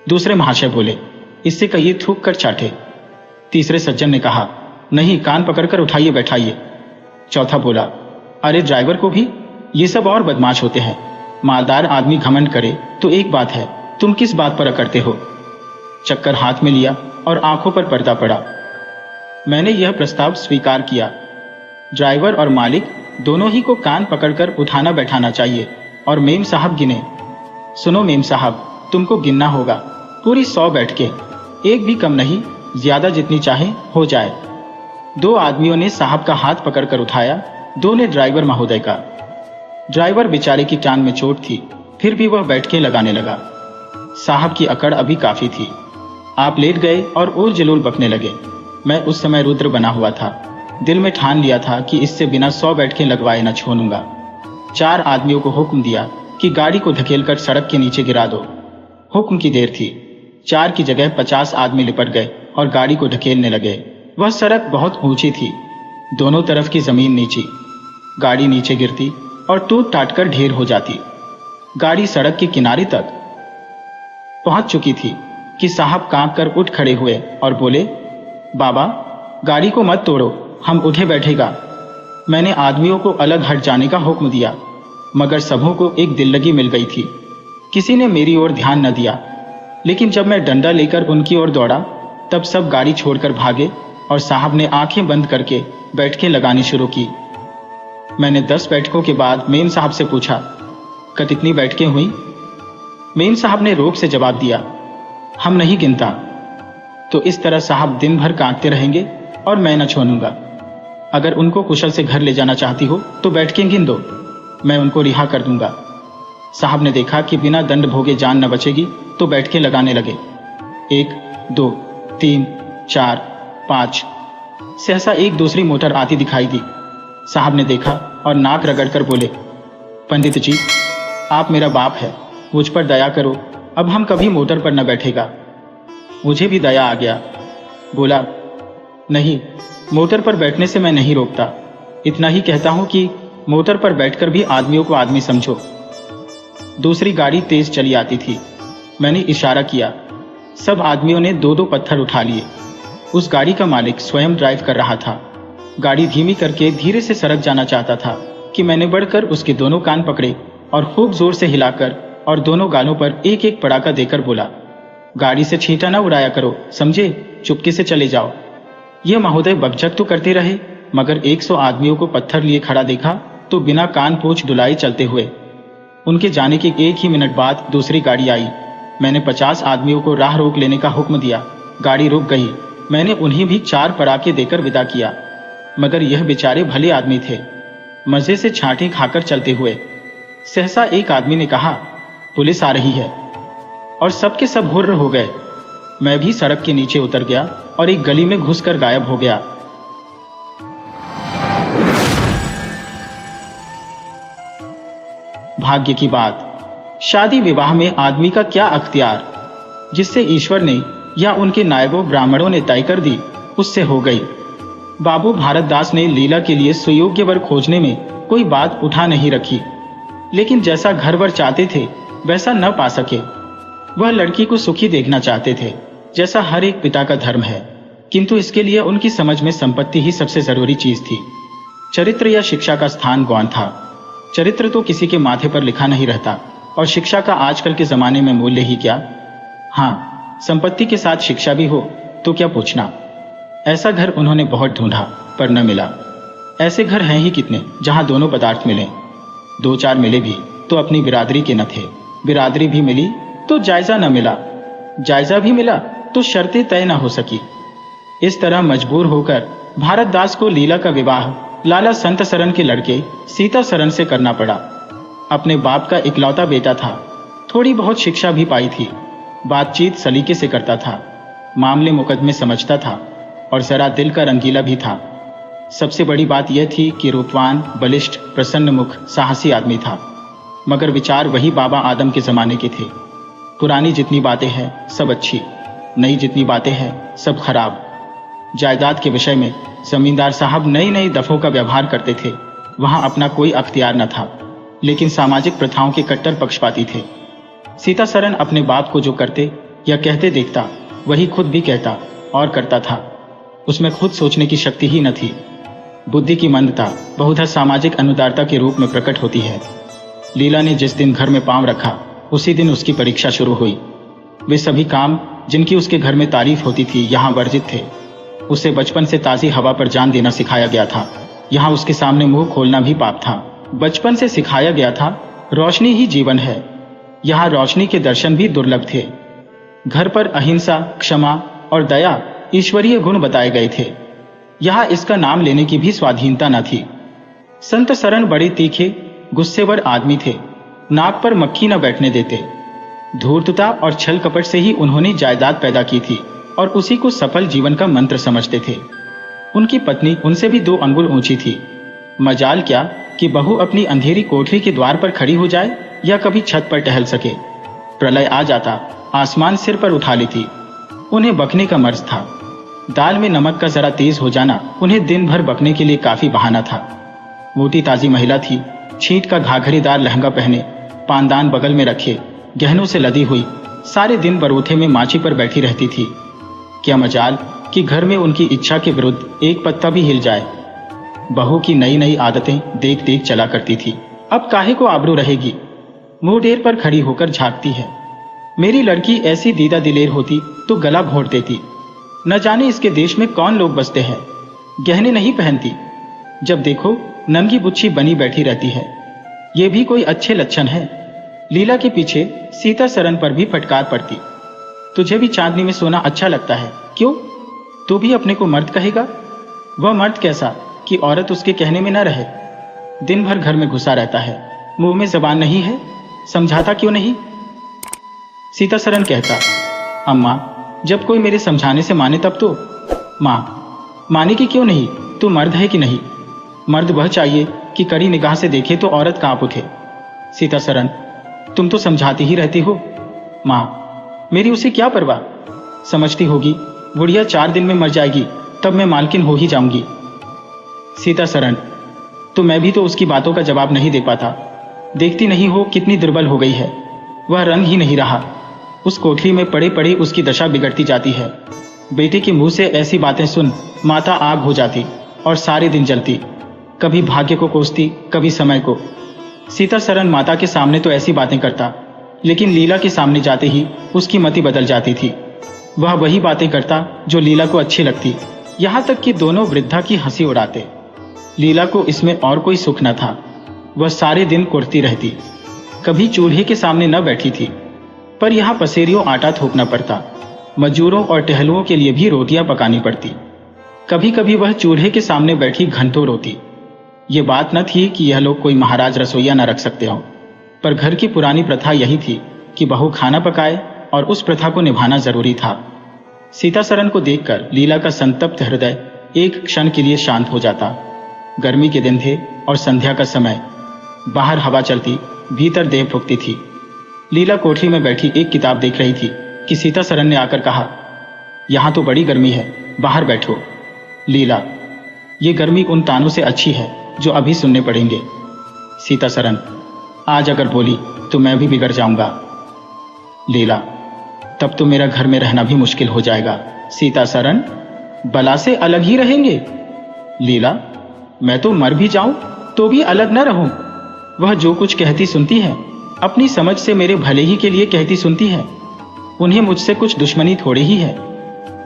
दूसरे महाशय बोले, इससे कहिए थूक कर चाटे। तीसरे सज्जन ने कहा, नहीं, कान पकड़कर उठाइए बैठाइए। चौथा बोला, अरे ड्राइवर को भी, ये सब और बदमाश होते हैं। मालदार आदमी घमंड करे तो एक बात है, तुम किस बात पर अकड़ते हो? चक्कर हाथ में लिया और आंखों पर पर्दा पड़ा। मैंने यह प्रस्ताव स्वीकार किया। ड्राइवर और मालिक दोनों ही को कान पकड़कर उठाना बैठाना चाहिए और मेम साहब गिने। सुनो मेम साहब, तुमको गिनना होगा, पूरी 100 बैठकें, एक भी कम नहीं, ज्यादा जितनी चाहे हो जाए। 2 आदमियों ने साहब का हाथ पकड़कर उठाया, 2 ने ड्राइवर महोदय का। ड्राइवर बेचारे की टांग में चोट थी, फिर भी वह बैठकें लगाने लगा। साहब की अकड़ अभी काफी थी। आप लेट गए और उल जलूल बकने लगे। मैं उस समय रुद्र बना हुआ था। दिल में ठान लिया था कि इससे बिना 100 बैठकें लगवाए न छोड़ूंगा। 4 आदमियों को हुक्म दिया कि गाड़ी को धकेलकर सड़क के नीचे गिरा दो। हुक्म की देर थी। 4 की जगह 50 आदमी लिपट गए और गाड़ी को ढकेलने लगे। वह सड़क बहुत ऊंची थी, दोनों तरफ की जमीन नीची। गाड़ी नीचे गिरती और टूट टाट कर ढेर हो जाती। गाड़ी सड़क के किनारे तक पहुंच चुकी थी कि साहब कांप कर उठ खड़े हुए और बोले, बाबा, गाड़ी को मत तोड़ो, हम उठे बैठेगा। मैंने आदमियों को अलग हट जाने का हुक्म दिया, मगर सबों को एक दिल लगी मिल गई थी। किसी ने मेरी ओर ध्यान न दिया, लेकिन जब मैं डंडा लेकर उनकी ओर दौड़ा तब सब गाड़ी छोड़कर भागे और साहब ने आंखें बंद करके बैठकें लगानी शुरू की। मैंने 10 बैठकों के बाद मेम साहब से पूछा, कितनी बैठकें हुई? मेम साहब ने रोब से जवाब दिया, हम नहीं गिनता। तो इस तरह साहब दिन भर कांपते रहेंगे और मैं न छोड़ूंगा। अगर उनको कुशल से घर ले जाना चाहती हो तो बैठकें गिन दो, मैं उनको रिहा कर दूंगा। साहब ने देखा कि बिना दंड भोगे जान न बचेगी तो बैठकें लगाने लगे। 1, 2, 3, 4, 5। सहसा एक दूसरी मोटर आती दिखाई दी। साहब ने देखा और नाक रगड़कर बोले, पंडित जी, आप मेरा बाप है, मुझ पर दया करो, अब हम कभी मोटर पर न बैठेगा। मुझे भी दया आ गया। बोला, नहीं, मोटर पर बैठने से मैं नहीं रोकता। इतना ही कहता हूं कि मोटर पर बैठकर भी आदमियों को आदमी समझो। दूसरी गाड़ी तेज चली आती थी। मैंने इशारा किया। सब आदमियों ने 2-2 पत्थर उठा लिए। उस गाड़ी का मालिक स्वयं ड्राइव कर रहा था। गाड़ी धीमी करके धीरे से सड़क जाना चाहता था कि मैंने बढ़कर उसके दोनों कान पकड़े और खूब जोर से हिलाकर और दोनों गालों पर एक एक पड़ाका देकर बोला, गाड़ी से छींटा ना उड़ाया करो, समझे? चुपके से चले जाओ। ये महोदय बकझक तो करते रहे, मगर 100 आदमियों को पत्थर लिए खड़ा देखा तो बिना कान पूछ डुलाई चलते हुए। उनके जाने के 1 ही मिनट बाद दूसरी गाड़ी आई। मैंने 50 आदमियों को राह रोक लेने का हुक्म दिया। गाड़ी रुक गई। मैंने उन्हें भी 4 पड़ाके देकर विदा किया, मगर यह बेचारे भले आदमी थे, मजे से छांटे खाकर चलते हुए। सहसा एक आदमी ने कहा, पुलिस आ रही है, और सबके सब हुर्र हो गए। मैं भी सड़क के नीचे उतर गया और एक गली में घुसकर गायब हो गया। भाग्य की बात, शादी विवाह में आदमी का क्या अख्तियार, जिससे ईश्वर ने या उनके नायबों ब्राह्मणों ने तय कर दी, उससे हो गई। बाबू भारतदास ने लीला के लिए सुयोग्य वर खोजने में कोई बात उठा नहीं रखी, लेकिन जैसा घर वर चाहते थे वैसा न पा सके। वह लड़की को सुखी देखना चाहते थे, जैसा हर एक पिता का धर्म है, किंतु इसके लिए उनकी समझ में संपत्ति ही सबसे जरूरी चीज थी। चरित्र या शिक्षा का स्थान गौण था। चरित्र तो किसी के माथे पर लिखा नहीं रहता, और शिक्षा का आजकल के जमाने में मूल्य ही क्या। हाँ, संपत्ति के साथ शिक्षा भी हो तो क्या पूछना। ऐसा घर उन्होंने बहुत ढूंढा पर न मिला। ऐसे घर हैं ही कितने जहां दोनों पदार्थ मिले। 2-4 मिले भी तो अपनी बिरादरी के न थे। बिरादरी भी मिली तो जायजा न मिला। जायजा भी मिला तो शर्तें तय न हो सकी। इस तरह मजबूर होकर भारतदास को लीला का विवाह लाला संत सरन के लड़के सीता सरन से करना पड़ा। अपने बाप का इकलौता बेटा था। थोड़ी बहुत शिक्षा भी पाई थी। बातचीत सलीके से करता था। मामले मुकदमे समझता था और जरा दिल का रंगीला भी था। सबसे बड़ी बात यह थी कि रूपवान, बलिष्ठ, प्रसन्न मुख, साहसी आदमी था। मगर विचार वही बाबा आदम के जमाने के थे। पुरानी जितनी बातें हैं सब अच्छी, नई जितनी बातें हैं सब खराब। जायदाद के विषय में जमींदार साहब नई नई दफों का व्यवहार करते थे। वहां अपना कोई अख्तियार न था, लेकिन सामाजिक प्रथाओं के कट्टर पक्षपाती थे। सीता सरन अपने बाप को जो करते या कहते देखता, वही खुद भी कहता और करता था। उसमें खुद सोचने की शक्ति ही न थी। बुद्धि की मंदता बहुधा सामाजिक अनुदारता के रूप में प्रकट होती है। लीला ने जिस दिन घर में पांव रखा उसी दिन उसकी परीक्षा शुरू हुई। वे सभी काम जिनकी उसके घर में तारीफ होती थी यहाँ वर्जित थे। उसे बचपन से ताज़ी हवा पर जान देना सिखाया गया था। यहाँ उसके सामने मुंह खोलना भी पाप था। बचपन से सिखाया गया था, रोशनी ही जीवन है। यहाँ रोशनी के दर्शन भी दुर्लभ थे। घर पर अहिंसा, क्षमा और दया ईश्वरीय गुण बताए गए थे। यहाँ इसका नाम लेने की भी स्वाधीनता न थी। संत शरण बड़े तीखे, गुस्सेवर आदमी थे। नाक पर मक्खी न बैठने देते। धूर्तता और छल कपट से ही उन्होंने जायदाद पैदा की थी और उसी को सफल जीवन का मंत्र समझते थे। उनकी पत्नी उनसे भी 2 अंगुल ऊंची थी। मजाल क्या कि बहू अपनी अंधेरी कोठरी के द्वार पर खड़ी हो जाए या कभी छत पर टहल सके। प्रलय आ जाता, आसमान सिर पर उठा लेती। उन्हें बकने का मर्ज था। दाल में नमक का जरा तेज हो जाना उन्हें दिन भर बकने के लिए काफी बहाना था। मोटी ताजी महिला थी। छींट का घाघरेदार लहंगा पहने, पानदान बगल में रखे, गहनों से लदी हुई, सारे दिन बरूथे में माची पर बैठी रहती थी। क्या मजाल कि घर में उनकी इच्छा के विरुद्ध एक पत्ता भी हिल जाए। बहू की नई नई आदतें देख देख चला करती थी। अब काहे को आबरू रहेगी। मुंह ढेर पर खड़ी होकर झांकती है। मेरी लड़की ऐसी दीदा दिलेर होती तो गला घोंट देती। न जाने इसके देश में कौन लोग बसते हैं। गहने नहीं पहनती, जब देखो नंगी बुच्छी बनी बैठी रहती है। ये भी कोई अच्छे लक्षण है। लीला के पीछे सीता सरन पर भी फटकार पड़ती। तुझे भी चांदनी में सोना अच्छा लगता है, क्यों? तू भी अपने को मर्द कहेगा? वह मर्द कैसा कि औरत उसके कहने में न रहे। दिन भर घर में घुसा रहता है, मुंह में जबान नहीं है। समझाता क्यों नहीं? सीता सरन कहता, अम्मा जब कोई मेरे समझाने से माने तब तो। माँ माने कि क्यों नहीं? तू मर्द है कि नहीं? मर्द वह चाहिए कि कड़ी निगाह से देखे तो औरत कांप उठे। सीता सरन, तुम तो समझाती ही रहती हो। माँ मेरी उसे क्या परवाह। समझती होगी बुढ़िया 4 दिन में मर जाएगी, तब मैं मालकिन हो ही जाऊंगी। सीता सरन, तो मैं भी तो उसकी बातों का जवाब नहीं दे पाता। देखती नहीं हो कितनी दुर्बल हो गई है। वह रंग ही नहीं रहा। उस कोठरी में पड़े पड़े उसकी दशा बिगड़ती जाती है। बेटे के मुंह से ऐसी बातें सुन माता आग हो जाती और सारे दिन जलती। कभी भाग्य को कोसती, कभी समय को। सीता सरन माता के सामने तो ऐसी बातें करता, लेकिन लीला के सामने जाते ही उसकी मति बदल जाती थी। वह वही बातें करता जो लीला को अच्छी लगती। यहाँ तक कि दोनों वृद्धा की हंसी उड़ाते। लीला को इसमें और कोई सुख न था। वह सारे दिन कुड़ती रहती। कभी चूल्हे के सामने न बैठी थी, पर यहाँ पसेरियों आटा थोपना पड़ता। मजदूरों और टहलुओं के लिए भी रोटियां पकानी पड़ती। कभी कभी वह चूल्हे के सामने बैठी घंटों रोती। ये बात न थी कि यह लोग कोई महाराज रसोईया न रख सकते हो, पर घर की पुरानी प्रथा यही थी कि बहू खाना पकाए और उस प्रथा को निभाना जरूरी था। सीता सरन को देखकर लीला का संतप्त हृदय एक क्षण के लिए शांत हो जाता। गर्मी के दिन थे और संध्या का समय। बाहर हवा चलती, भीतर देह फूकती थी। लीला कोठरी में बैठी एक किताब देख रही थी कि सीता सरन ने आकर कहा, यहाँ तो बड़ी गर्मी है, बाहर बैठो। लीला, ये गर्मी उन तानों से अच्छी है जो अभी सुनने पड़ेंगे। सीता सरन, आज अगर बोली तो मैं भी बिगड़ जाऊंगा। लीला, तब तो मेरा घर में रहना भी मुश्किल हो जाएगा। सीता सरन, बला से अलग ही रहेंगे। लीला, मैं तो मर भी जाऊं तो भी अलग न रहूं। वह जो कुछ कहती सुनती है, अपनी समझ से मेरे भले ही के लिए कहती सुनती है। उन्हें मुझसे कुछ दुश्मनी थोड़ी ही है।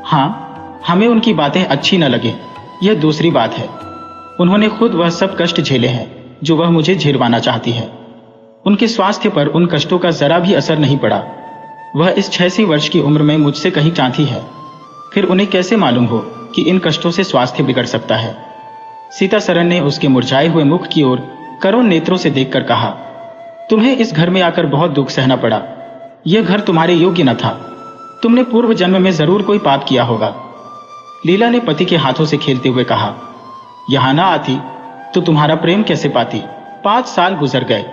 हाँ, हमें उनकी बातें अच्छी न लगे, यह दूसरी बात है। उन्होंने खुद वह सब कष्ट झेले हैं जो वह मुझे झेलवाना चाहती है। उनके स्वास्थ्य पर उन कष्टों का जरा भी असर नहीं पड़ा। वह इस 86 वर्ष की उम्र में मुझसे कहीं चाहती है, फिर उन्हें कैसे मालूम हो कि इन कष्टों से स्वास्थ्य बिगड़ सकता है। सीता सरन ने उसके मुरझाए हुए मुख की ओर करुण नेत्रों से देखकर कहा, तुम्हें इस घर में आकर बहुत दुख सहना पड़ा। यह घर तुम्हारे योग्य न था। तुमने पूर्व जन्म में जरूर कोई पाप किया होगा। लीला ने पति के हाथों से खेलते हुए कहा, यहां ना आती तो तुम्हारा प्रेम कैसे पाती। 5 साल गुजर गए।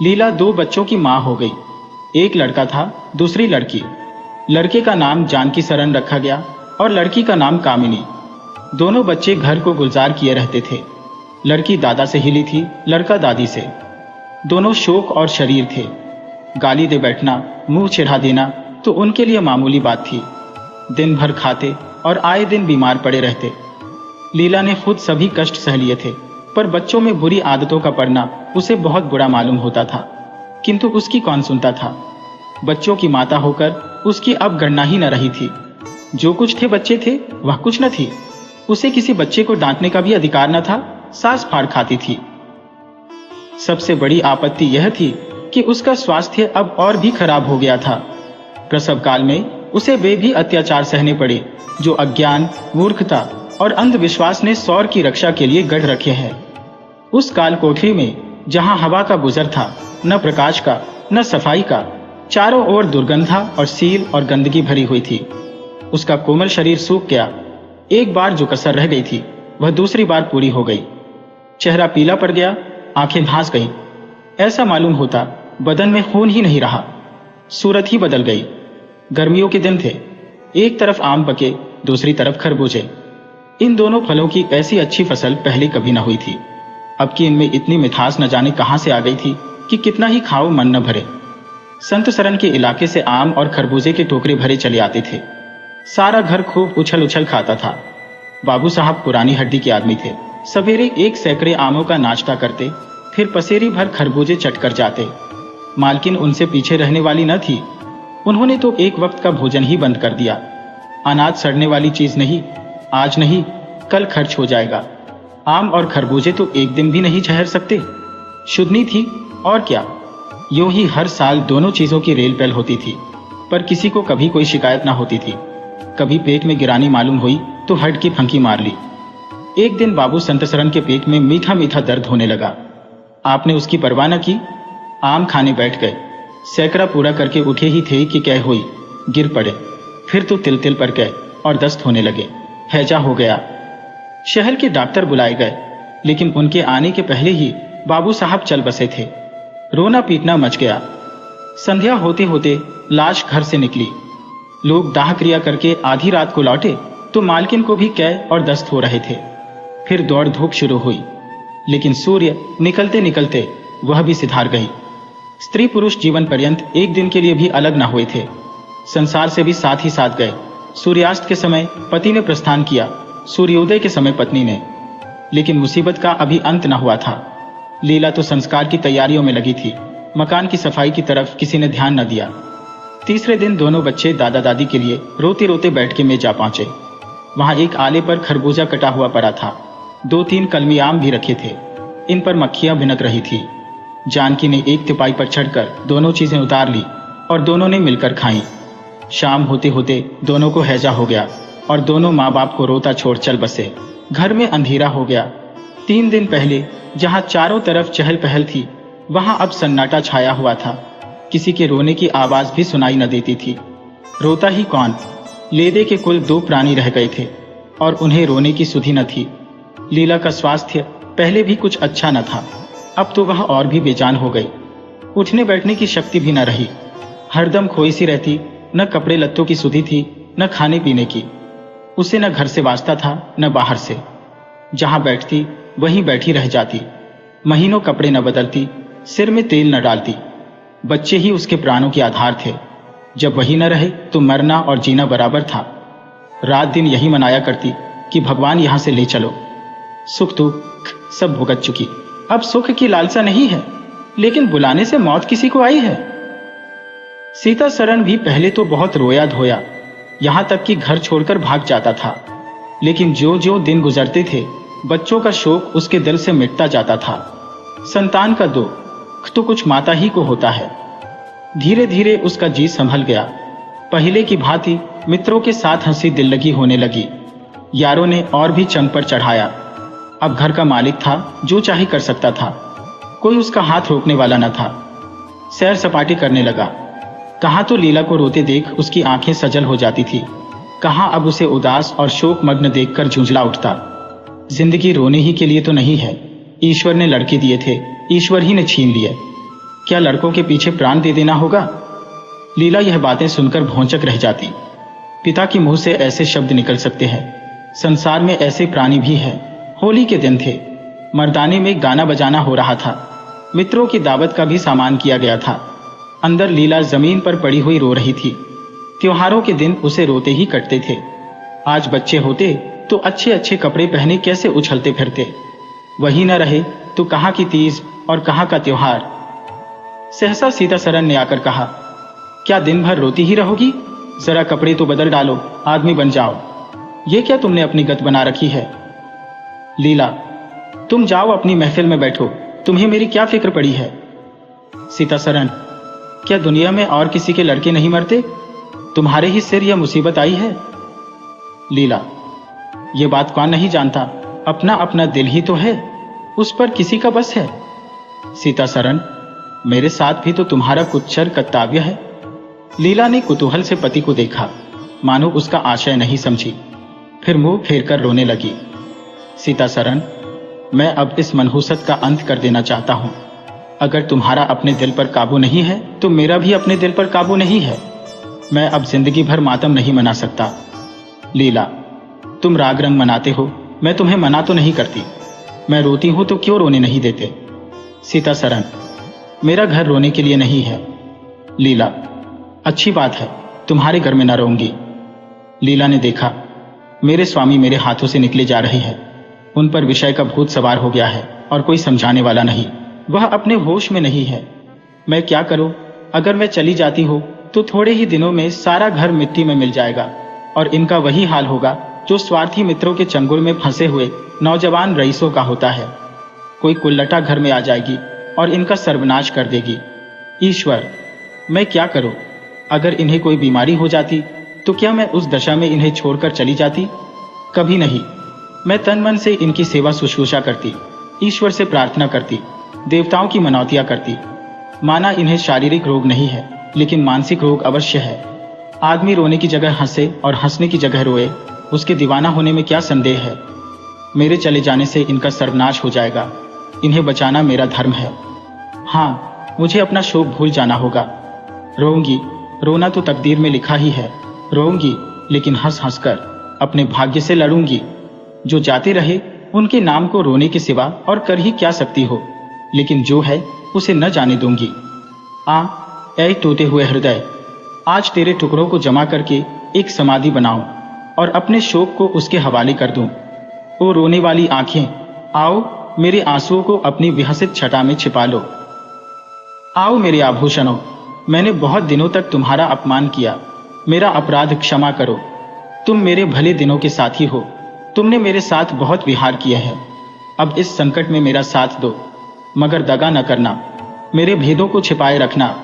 लीला 2 बच्चों की मां हो गई। एक लड़का था, दूसरी लड़की। लड़के का नाम जानकी सरन रखा गया और लड़की का नाम कामिनी। दोनों बच्चे घर को गुलजार किए रहते थे। लड़की दादा से हिली थी, लड़का दादी से। दोनों शोक और शरीर थे। गाली दे बैठना, मुंह चिढ़ा देना तो उनके लिए मामूली बात थी। दिन भर खाते और आए दिन बीमार पड़े रहते। लीला ने खुद सभी कष्ट सह लिए थे, पर बच्चों में बुरी आदतों का पड़ना उसे बहुत बुरा मालूम होता था, किंतु उसकी कौन सुनता था। बच्चों की माता होकर उसकी अब गणना ही न रही थी। जो कुछ थे बच्चे थे, वह कुछ न थी। उसे किसी बच्चे को डांटने का भी अधिकार न था। सास फाड़ खाती थी। सबसे बड़ी आपत्ति यह थी कि उसका स्वास्थ्य अब और भी खराब हो गया था। प्रसव काल में उसे वे भी अत्याचार सहने पड़े जो अज्ञान, मूर्खता और अंधविश्वास ने सौर की रक्षा के लिए गढ़ रखे हैं। उस काल कोठरी में जहां हवा का गुजर था, न प्रकाश का न सफाई का, चारों ओर दुर्गंधा और सील और गंदगी भरी हुई थी। उसका कोमल शरीर सूख गया। एक बार जो कसर रह गई थी वह दूसरी बार पूरी हो गई। चेहरा पीला पड़ गया, आंखें धंस गईं। ऐसा मालूम होता बदन में खून ही नहीं रहा, सूरत ही बदल गई। गर्मियों के दिन थे, एक तरफ आम पके, दूसरी तरफ खरबूजे। इन दोनों फलों की ऐसी अच्छी फसल पहले कभी न हुई थी। अब कि इनमें इतनी मिठास न जाने कहां से आ गई थी कि कितना ही खाओ मन न भरे। संत सरन के इलाके से आम और खरबूजे के टोकरे भरे चले आते थे। सारा घर खूब उछल उछल खाता था। बाबू साहब पुरानी हड्डी के आदमी थे। सवेरे 1 सैकड़े आमों का नाश्ता करते, फिर पसेरी भर खरबूजे चट कर जाते। मालकिन उनसे पीछे रहने वाली न थी। उन्होंने तो एक वक्त का भोजन ही बंद कर दिया। अनाज सड़ने वाली चीज नहीं, आज नहीं कल खर्च हो जाएगा। आम और खरबूजे तो एक दिन भी नहीं ठहर सकते। शुद्धनी थी और क्या। यूं ही हर साल दोनों चीजों की रेल पहल होती थी, पर किसी को कभी कोई शिकायत ना होती थी। कभी पेट में गिरानी मालूम हुई तो हट की फंकी मार ली। एक दिन बाबू संतसरन के पेट में मीठा मीठा दर्द होने लगा। आपने उसकी परवाह न की, आम खाने बैठ गए। सैकड़ा पूरा करके उठे ही थे कि क्या हुई, गिर पड़े। फिर तो तिल तिल पर गए और दस्त होने लगे। हैजा हो गया। शहर के डॉक्टर बुलाए गए, लेकिन उनके आने के पहले ही बाबू साहब चल बसे थे। रोना पीटना मच गया। संध्या होते होते लाश घर से निकली। लोग दाह क्रिया करके आधी रात को लौटे तो मालकिन को भी कै और दस्त हो रहे थे। फिर दौड़ धूप शुरू हुई, लेकिन सूर्य निकलते निकलते वह भी सिधार गई। स्त्री पुरुष जीवन पर्यंत एक दिन के लिए भी अलग न हुए थे। संसार से भी साथ ही साथ गए। सूर्यास्त के समय पति ने प्रस्थान किया, सूर्योदय के समय पत्नी ने। लेकिन मुसीबत का अभी अंत न हुआ था। लीला तो संस्कार की तैयारियों में लगी थी। मकान की सफाई की तरफ किसी ने ध्यान न दिया। तीसरे दिन दोनों बच्चे दादा दादी के लिए रोते रोते बैठ के में जा पहुंचे। वहां एक आले पर खरबूजा कटा हुआ पड़ा था। 2-3 कलमी आम भी रखे थे। इन पर मक्खियां भिनक रही थी। जानकी ने एक तिपाई पर चढ़कर दोनों चीजें उतार ली और दोनों ने मिलकर खाईं। शाम होते होते दोनों को हैजा हो गया और दोनों माँ बाप को रोता छोड़ चल बसे। घर में अंधेरा हो गया। 3 दिन पहले जहां चारों तरफ चहल पहल थी, वहां अब सन्नाटा छाया हुआ था। किसी के रोने की आवाज भी सुनाई न देती थी। रोता ही कौन। लेदे के कुल 2 प्राणी रह गए थे और उन्हें रोने की सुधि न थी। लीला का स्वास्थ्य पहले भी कुछ अच्छा न था, अब तो वह और भी बेजान हो गई। उठने बैठने की शक्ति भी न रही। हरदम खोई सी रहती, न कपड़े लत्तों की सुधि थी, न खाने पीने की। उसे न घर से वास्ता था न बाहर से। जहां बैठती वहीं बैठी रह जाती। महीनों कपड़े न बदलती, सिर में तेल न डालती। बच्चे ही उसके प्राणों के आधार थे। जब वही न रहे तो मरना और जीना बराबर था। रात दिन यही मनाया करती कि भगवान यहां से ले चलो। सुख दुख सब भुगत चुकी, अब सुख की लालसा नहीं है, लेकिन बुलाने से मौत किसी को आई है। सीता सरन भी पहले तो बहुत रोया धोया, यहां तक कि घर छोड़कर भाग जाता था। लेकिन जो जो दिन गुजरते थे, बच्चों का शोक उसके दिल से मिटता जाता था। संतान का दुख तो कुछ माता ही को होता है। धीरे धीरे उसका जी संभल गया। पहले की भांति मित्रों के साथ हंसी दिल लगी होने लगी। यारों ने और भी चंग पर चढ़ाया। अब घर का मालिक था, जो चाहे कर सकता था। कोई उसका हाथ रोकने वाला न था। सैर सपाटी करने लगा। कहाँ तो लीला को रोते देख उसकी आंखें सजल हो जाती थी, कहाँ अब उसे उदास और शोक मग्न देखकर झुंझला उठता। जिंदगी रोने ही के लिए तो नहीं है। ईश्वर ने लड़के दिए थे, ईश्वर ही ने छीन लिए। क्या लड़कों के पीछे प्राण दे देना होगा? लीला यह बातें सुनकर भौंचक रह जाती। पिता के मुंह से ऐसे शब्द निकल सकते हैं? संसार में ऐसे प्राणी भी हैं। होली के दिन थे, मर्दाने में गाना बजाना हो रहा था। मित्रों की दावत का भी सामान किया गया था। अंदर लीला जमीन पर पड़ी हुई रो रही थी। त्योहारों के दिन उसे रोते ही कटते थे। आज बच्चे होते तो अच्छे अच्छे कपड़े पहने कैसे उछलते फिरते। वही न रहे तो कहाँ की तीज और कहाँ का त्योहार। सहसा सीता सरन ने आकर कहा, क्या दिन भर रोती ही रहोगी? जरा कपड़े तो बदल डालो, आदमी बन जाओ। ये क्या तुमने अपनी गत बना रखी है? लीला, तुम जाओ अपनी महफिल में बैठो, तुम्हें मेरी क्या फिक्र पड़ी है? सीता सरन, क्या दुनिया में और किसी के लड़के नहीं मरते? तुम्हारे ही सिर यह मुसीबत आई है। लीला, ये बात कौन नहीं जानता, अपना अपना दिल ही तो है, उस पर किसी का बस है। सीता सरन, मेरे साथ भी तो तुम्हारा कुछ कर्तव्य है। लीला ने कुतूहल से पति को देखा, मानो उसका आशय नहीं समझी, फिर मुंह फेरकर रोने लगी। सीता सरन, मैं अब इस मनहूसत का अंत कर देना चाहता हूं। अगर तुम्हारा अपने दिल पर काबू नहीं है तो मेरा भी अपने दिल पर काबू नहीं है। मैं अब जिंदगी भर मातम नहीं मना सकता। लीला, तुम राग रंग मनाते हो, मैं तुम्हें मना तो नहीं करती। मैं रोती हूं तो क्यों रोने नहीं देते। सीता सरन, मेरा घर रोने के लिए नहीं है। लीला, अच्छी बात है, तुम्हारे घर में न रहूंगी। लीला ने देखा मेरे स्वामी मेरे हाथों से निकले जा रहे हैं, उन पर विषय का भूत सवार हो गया है और कोई समझाने वाला नहीं, वह अपने होश में नहीं है। मैं क्या करूं? अगर मैं चली जाती हूं तो थोड़े ही दिनों में सारा घर मिट्टी में मिल जाएगा और इनका वही हाल होगा जो स्वार्थी मित्रों के चंगुल में फंसे हुए नौजवान रईसों का होता है। कोई कुल्लटा घर में आ जाएगी और इनका सर्वनाश कर देगी। ईश्वर, मैं क्या करूं? अगर इन्हें कोई बीमारी हो जाती तो क्या मैं उस दशा में इन्हें छोड़कर चली जाती? कभी नहीं। मैं तन मन से इनकी सेवा शुश्रूषा करती, ईश्वर से प्रार्थना करती, देवताओं की मनौतियां करती। माना इन्हें शारीरिक रोग नहीं है, लेकिन मानसिक रोग अवश्य है। आदमी रोने की जगह हंसे और हंसने की जगह रोए, उसके दीवाना होने में क्या संदेह है। मेरे चले जाने से इनका सर्वनाश हो जाएगा, इन्हें बचाना मेरा धर्म है। हाँ, मुझे अपना शोक भूल जाना होगा। रोऊंगी, रोना तो तकदीर में लिखा ही है। रोऊंगी, लेकिन हंस हंस कर अपने भाग्य से लड़ूंगी। जो जाते रहे उनके नाम को रोने के सिवा और कर ही क्या सकती हो, लेकिन जो है उसे न जाने दूंगी। ऐ टूटे हुए हृदय, आज तेरे टुकड़ों को जमा करके एक समाधि बनाऊं और अपने शोक को उसके हवाले कर दूं। ओ रोने वाली आंखें, आओ मेरे आंसुओं को अपनी विहसित छटा में छिपा लो। आओ मेरे आभूषणों, मैंने बहुत दिनों तक तुम्हारा अपमान किया, मेरा अपराध क्षमा करो। तुम मेरे भले दिनों के साथी हो, तुमने मेरे साथ बहुत विहार किए हैं। अब इस संकट में मेरा साथ दो, मगर दगा न करना, मेरे भेदों को छिपाए रखना।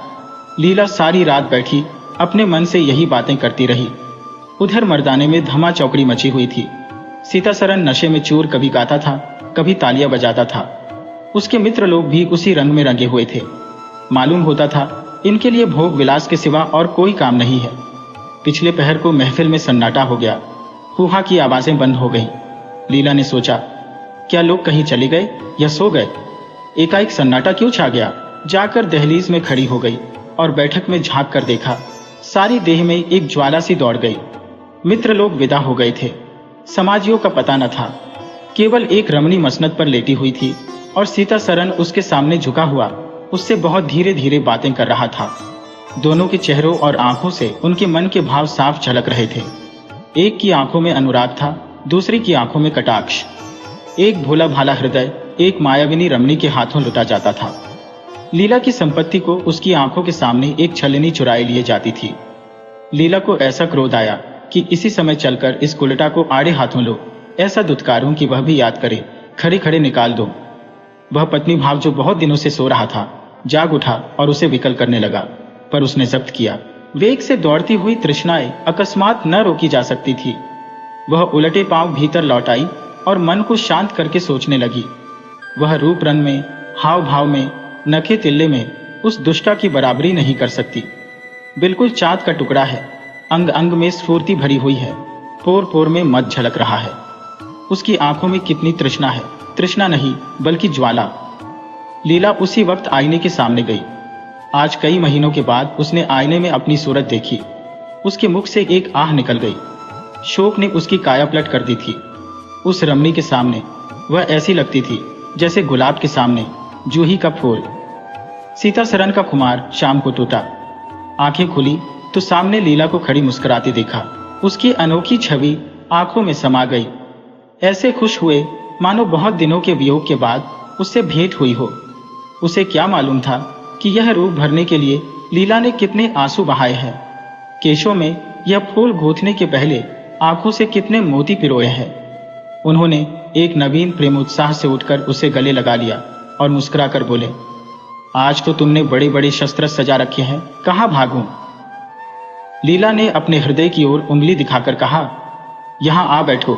लीला सारी रात बैठी अपने मन से यही बातें करती रही। उधर मर्दाने में धमा चौकड़ी मची हुई थी। सीता सरन नशे में चूर कभी गाता था, कभी तालियां बजाता था। उसके मित्र लोग भी उसी रंग में रंगे हुए थे। मालूम होता था इनके लिए भोग विलास के सिवा और कोई काम नहीं है। पिछले पहर को महफिल में सन्नाटा हो गया, हुहा की आवाजें बंद हो गईं। लीला ने सोचा, क्या लोग कहीं चले गए या सो गए? एकाएक सन्नाटा क्यों छा गया? जाकर दहलीज में खड़ी हो गई और बैठक में झांक कर देखा, सारी देह में एक ज्वाला सी दौड़ गई। मित्र लोग विदा हो गए थे, समाजियों का पता न था। केवल एक रमणी मसनद पर लेटी हुई थी और सीता सरन उसके सामने झुका हुआ उससे बहुत धीरे धीरे बातें कर रहा था। दोनों के चेहरों और आंखों से उनके मन के भाव साफ झलक रहे थे। एक की आंखों में अनुराग था, दूसरी की आंखों में कटाक्ष। एक भोला भाला हृदय एक मायाविनी रमणी के हाथों लुटा जाता था। लीला की संपत्ति को उसकी आंखों के सामने एक छलनी चुराए लिए जाती थी। लीला को ऐसा क्रोध आया कि इसी समय चलकर इस कुलटा को आड़े हाथों लो, ऐसा दुत्कारूं कि वह भी याद करे, खड़े खड़े निकाल दो। वह पत्नी भाव जो बहुत दिनों से सो रहा था जाग उठा और उसे विकल करने लगा, पर उसने जब्त किया। वेग से दौड़ती हुई तृष्णाएं अकस्मात न रोकी जा सकती थी। वह उलटे पांव भीतर लौट आई और मन को शांत करके सोचने लगी। वह रूप रंग में, हाव भाव में, नखे तिल्ले में उस दुष्टा की बराबरी नहीं कर सकती। बिल्कुल चाँद का टुकड़ा है, अंग अंग में स्फूर्ति भरी हुई है, पोर पोर में मद झलक रहा है। उसकी आंखों में कितनी तृष्णा है, तृष्णा नहीं बल्कि ज्वाला। लीला उसी वक्त आईने के सामने गई। आज कई महीनों के बाद उसने आईने में अपनी सूरत देखी। उसके मुख से एक आह निकल गई। शोक ने उसकी काया पलट कर दी थी। उस रमणी के सामने वह ऐसी लगती थी जैसे गुलाब के सामने जूही का फूल। सीता सरन का खुमार शाम को टूटा। आंखें खुली तो सामने लीला को खड़ी मुस्कुराती देखा। उसकी अनोखी छवि आंखों में समा गई। ऐसे खुश हुए मानो बहुत दिनों के वियोग के बाद उससे भेंट हुई हो। उसे क्या मालूम था कि यह रूप भरने के लिए लीला ने कितने आंसू बहाए हैं। केशों में यह फूल गूंथने के पहले आंखों से कितने मोती पिरोए हैं। उन्होंने एक नवीन प्रेमोत्साह से उठकर उसे गले लगा लिया और मुस्कुराकर बोले, आज तो तुमने बड़े बड़े शस्त्र सजा रखे हैं, कहाँ भागूं? लीला ने अपने हृदय की ओर उंगली दिखाकर कहा, यहाँ आ बैठो,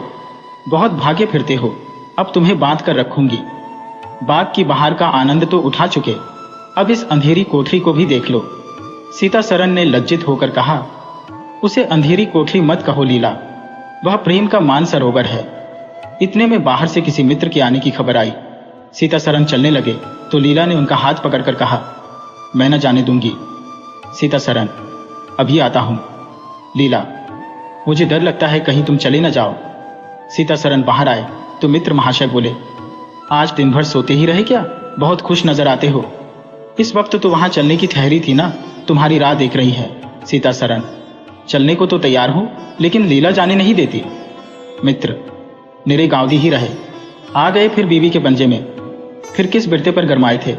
बहुत भागे फिरते हो, अब तुम्हें बांध कर रखूंगी। बाग की बहार का आनंद तो उठा चुके, अब इस अंधेरी कोठरी को भी देख लो। सीता सरन ने लज्जित होकर कहा, उसे अंधेरी कोठरी मत कहो लीला, वह प्रेम का मानसरोवर है। इतने में बाहर से किसी मित्र के आने की खबर आई। सीता सरन चलने लगे तो लीला ने उनका हाथ पकड़कर कहा, मैं न जाने दूंगी। सीता सरन, अभी आता हूं। लीला, मुझे डर लगता है कहीं तुम चले न जाओ। सीता सरन बाहर आए तो मित्र महाशय बोले, आज दिन भर सोते ही रहे क्या? बहुत खुश नजर आते हो। इस वक्त तो वहां चलने की ठहरी थी ना, तुम्हारी राह देख रही है। सीता सरन, चलने को तो तैयार हूं, लेकिन लीला जाने नहीं देती। मित्र, निरे गांवदी ही रहे, आ गए फिर बीवी के पंजे में, फिर किस बिरते पर गरमाए थे।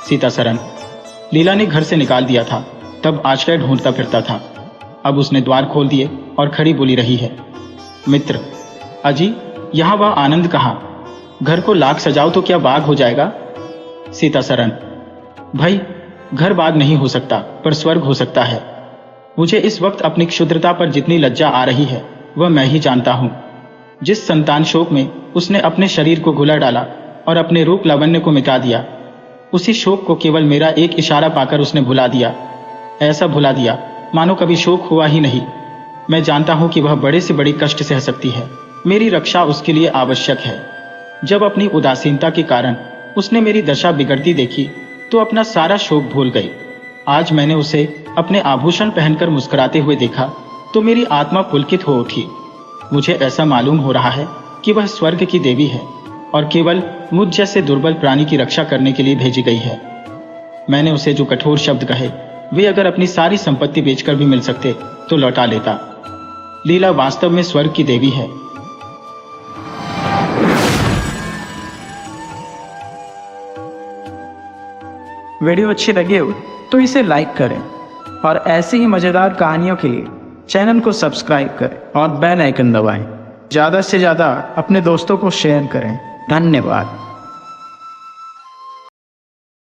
सीता सरन, लीला ने घर से निकाल दिया था, तब आश्रय ढूंढता फिरता था, अब उसने द्वार खोल दिए और खड़ी बोली रही है। मित्र, अजी यहाँ वह आनंद कहाँ? घर को लाख सजाओ तो क्या बाग हो जाएगा? सीता सरन, भाई घर बाग नहीं हो सकता, पर स्वर्ग हो सकता है। मुझे इस वक्त अपनी क्षुद्रता पर जितनी लज्जा आ रही है वह मैं ही जानता हूं। जिस संतान शोक में उसने अपने शरीर को घुला डाला और अपने रूप लावण्य को मिटा दिया, उसी शोक को केवल मेरा एक इशारा पाकर उसने भुला दिया। ऐसा भुला दिया मानो कभी शोक हुआ ही नहीं। मैं जानता हूं कि वह बड़े से बड़ी कष्ट सह सकती है, मेरी रक्षा उसके लिए आवश्यक है। जब अपनी उदासीनता के कारण उसने मेरी दशा बिगड़ती देखी तो अपना सारा शोक भूल गई। आज मैंने उसे अपने आभूषण पहनकर मुस्कुराते हुए देखा तो मेरी आत्मा पुलकित हो उठी। मुझे ऐसा मालूम हो रहा है कि वह स्वर्ग की देवी है और केवल मुझ जैसे दुर्बल प्राणी की रक्षा करने के लिए भेजी गई है। मैंने उसे जो कठोर शब्द कहे वे अगर अपनी सारी संपत्ति बेचकर भी मिल सकते तो लौटा लेता। लीला वास्तव में स्वर्ग की देवी है। वीडियो अच्छी लगी हो तो इसे लाइक करें और ऐसी ही मज़ेदार कहानियों के लिए चैनल को सब्सक्राइब करें और बेल आइकन दबाएं। ज़्यादा से ज़्यादा अपने दोस्तों को शेयर करें। धन्यवाद।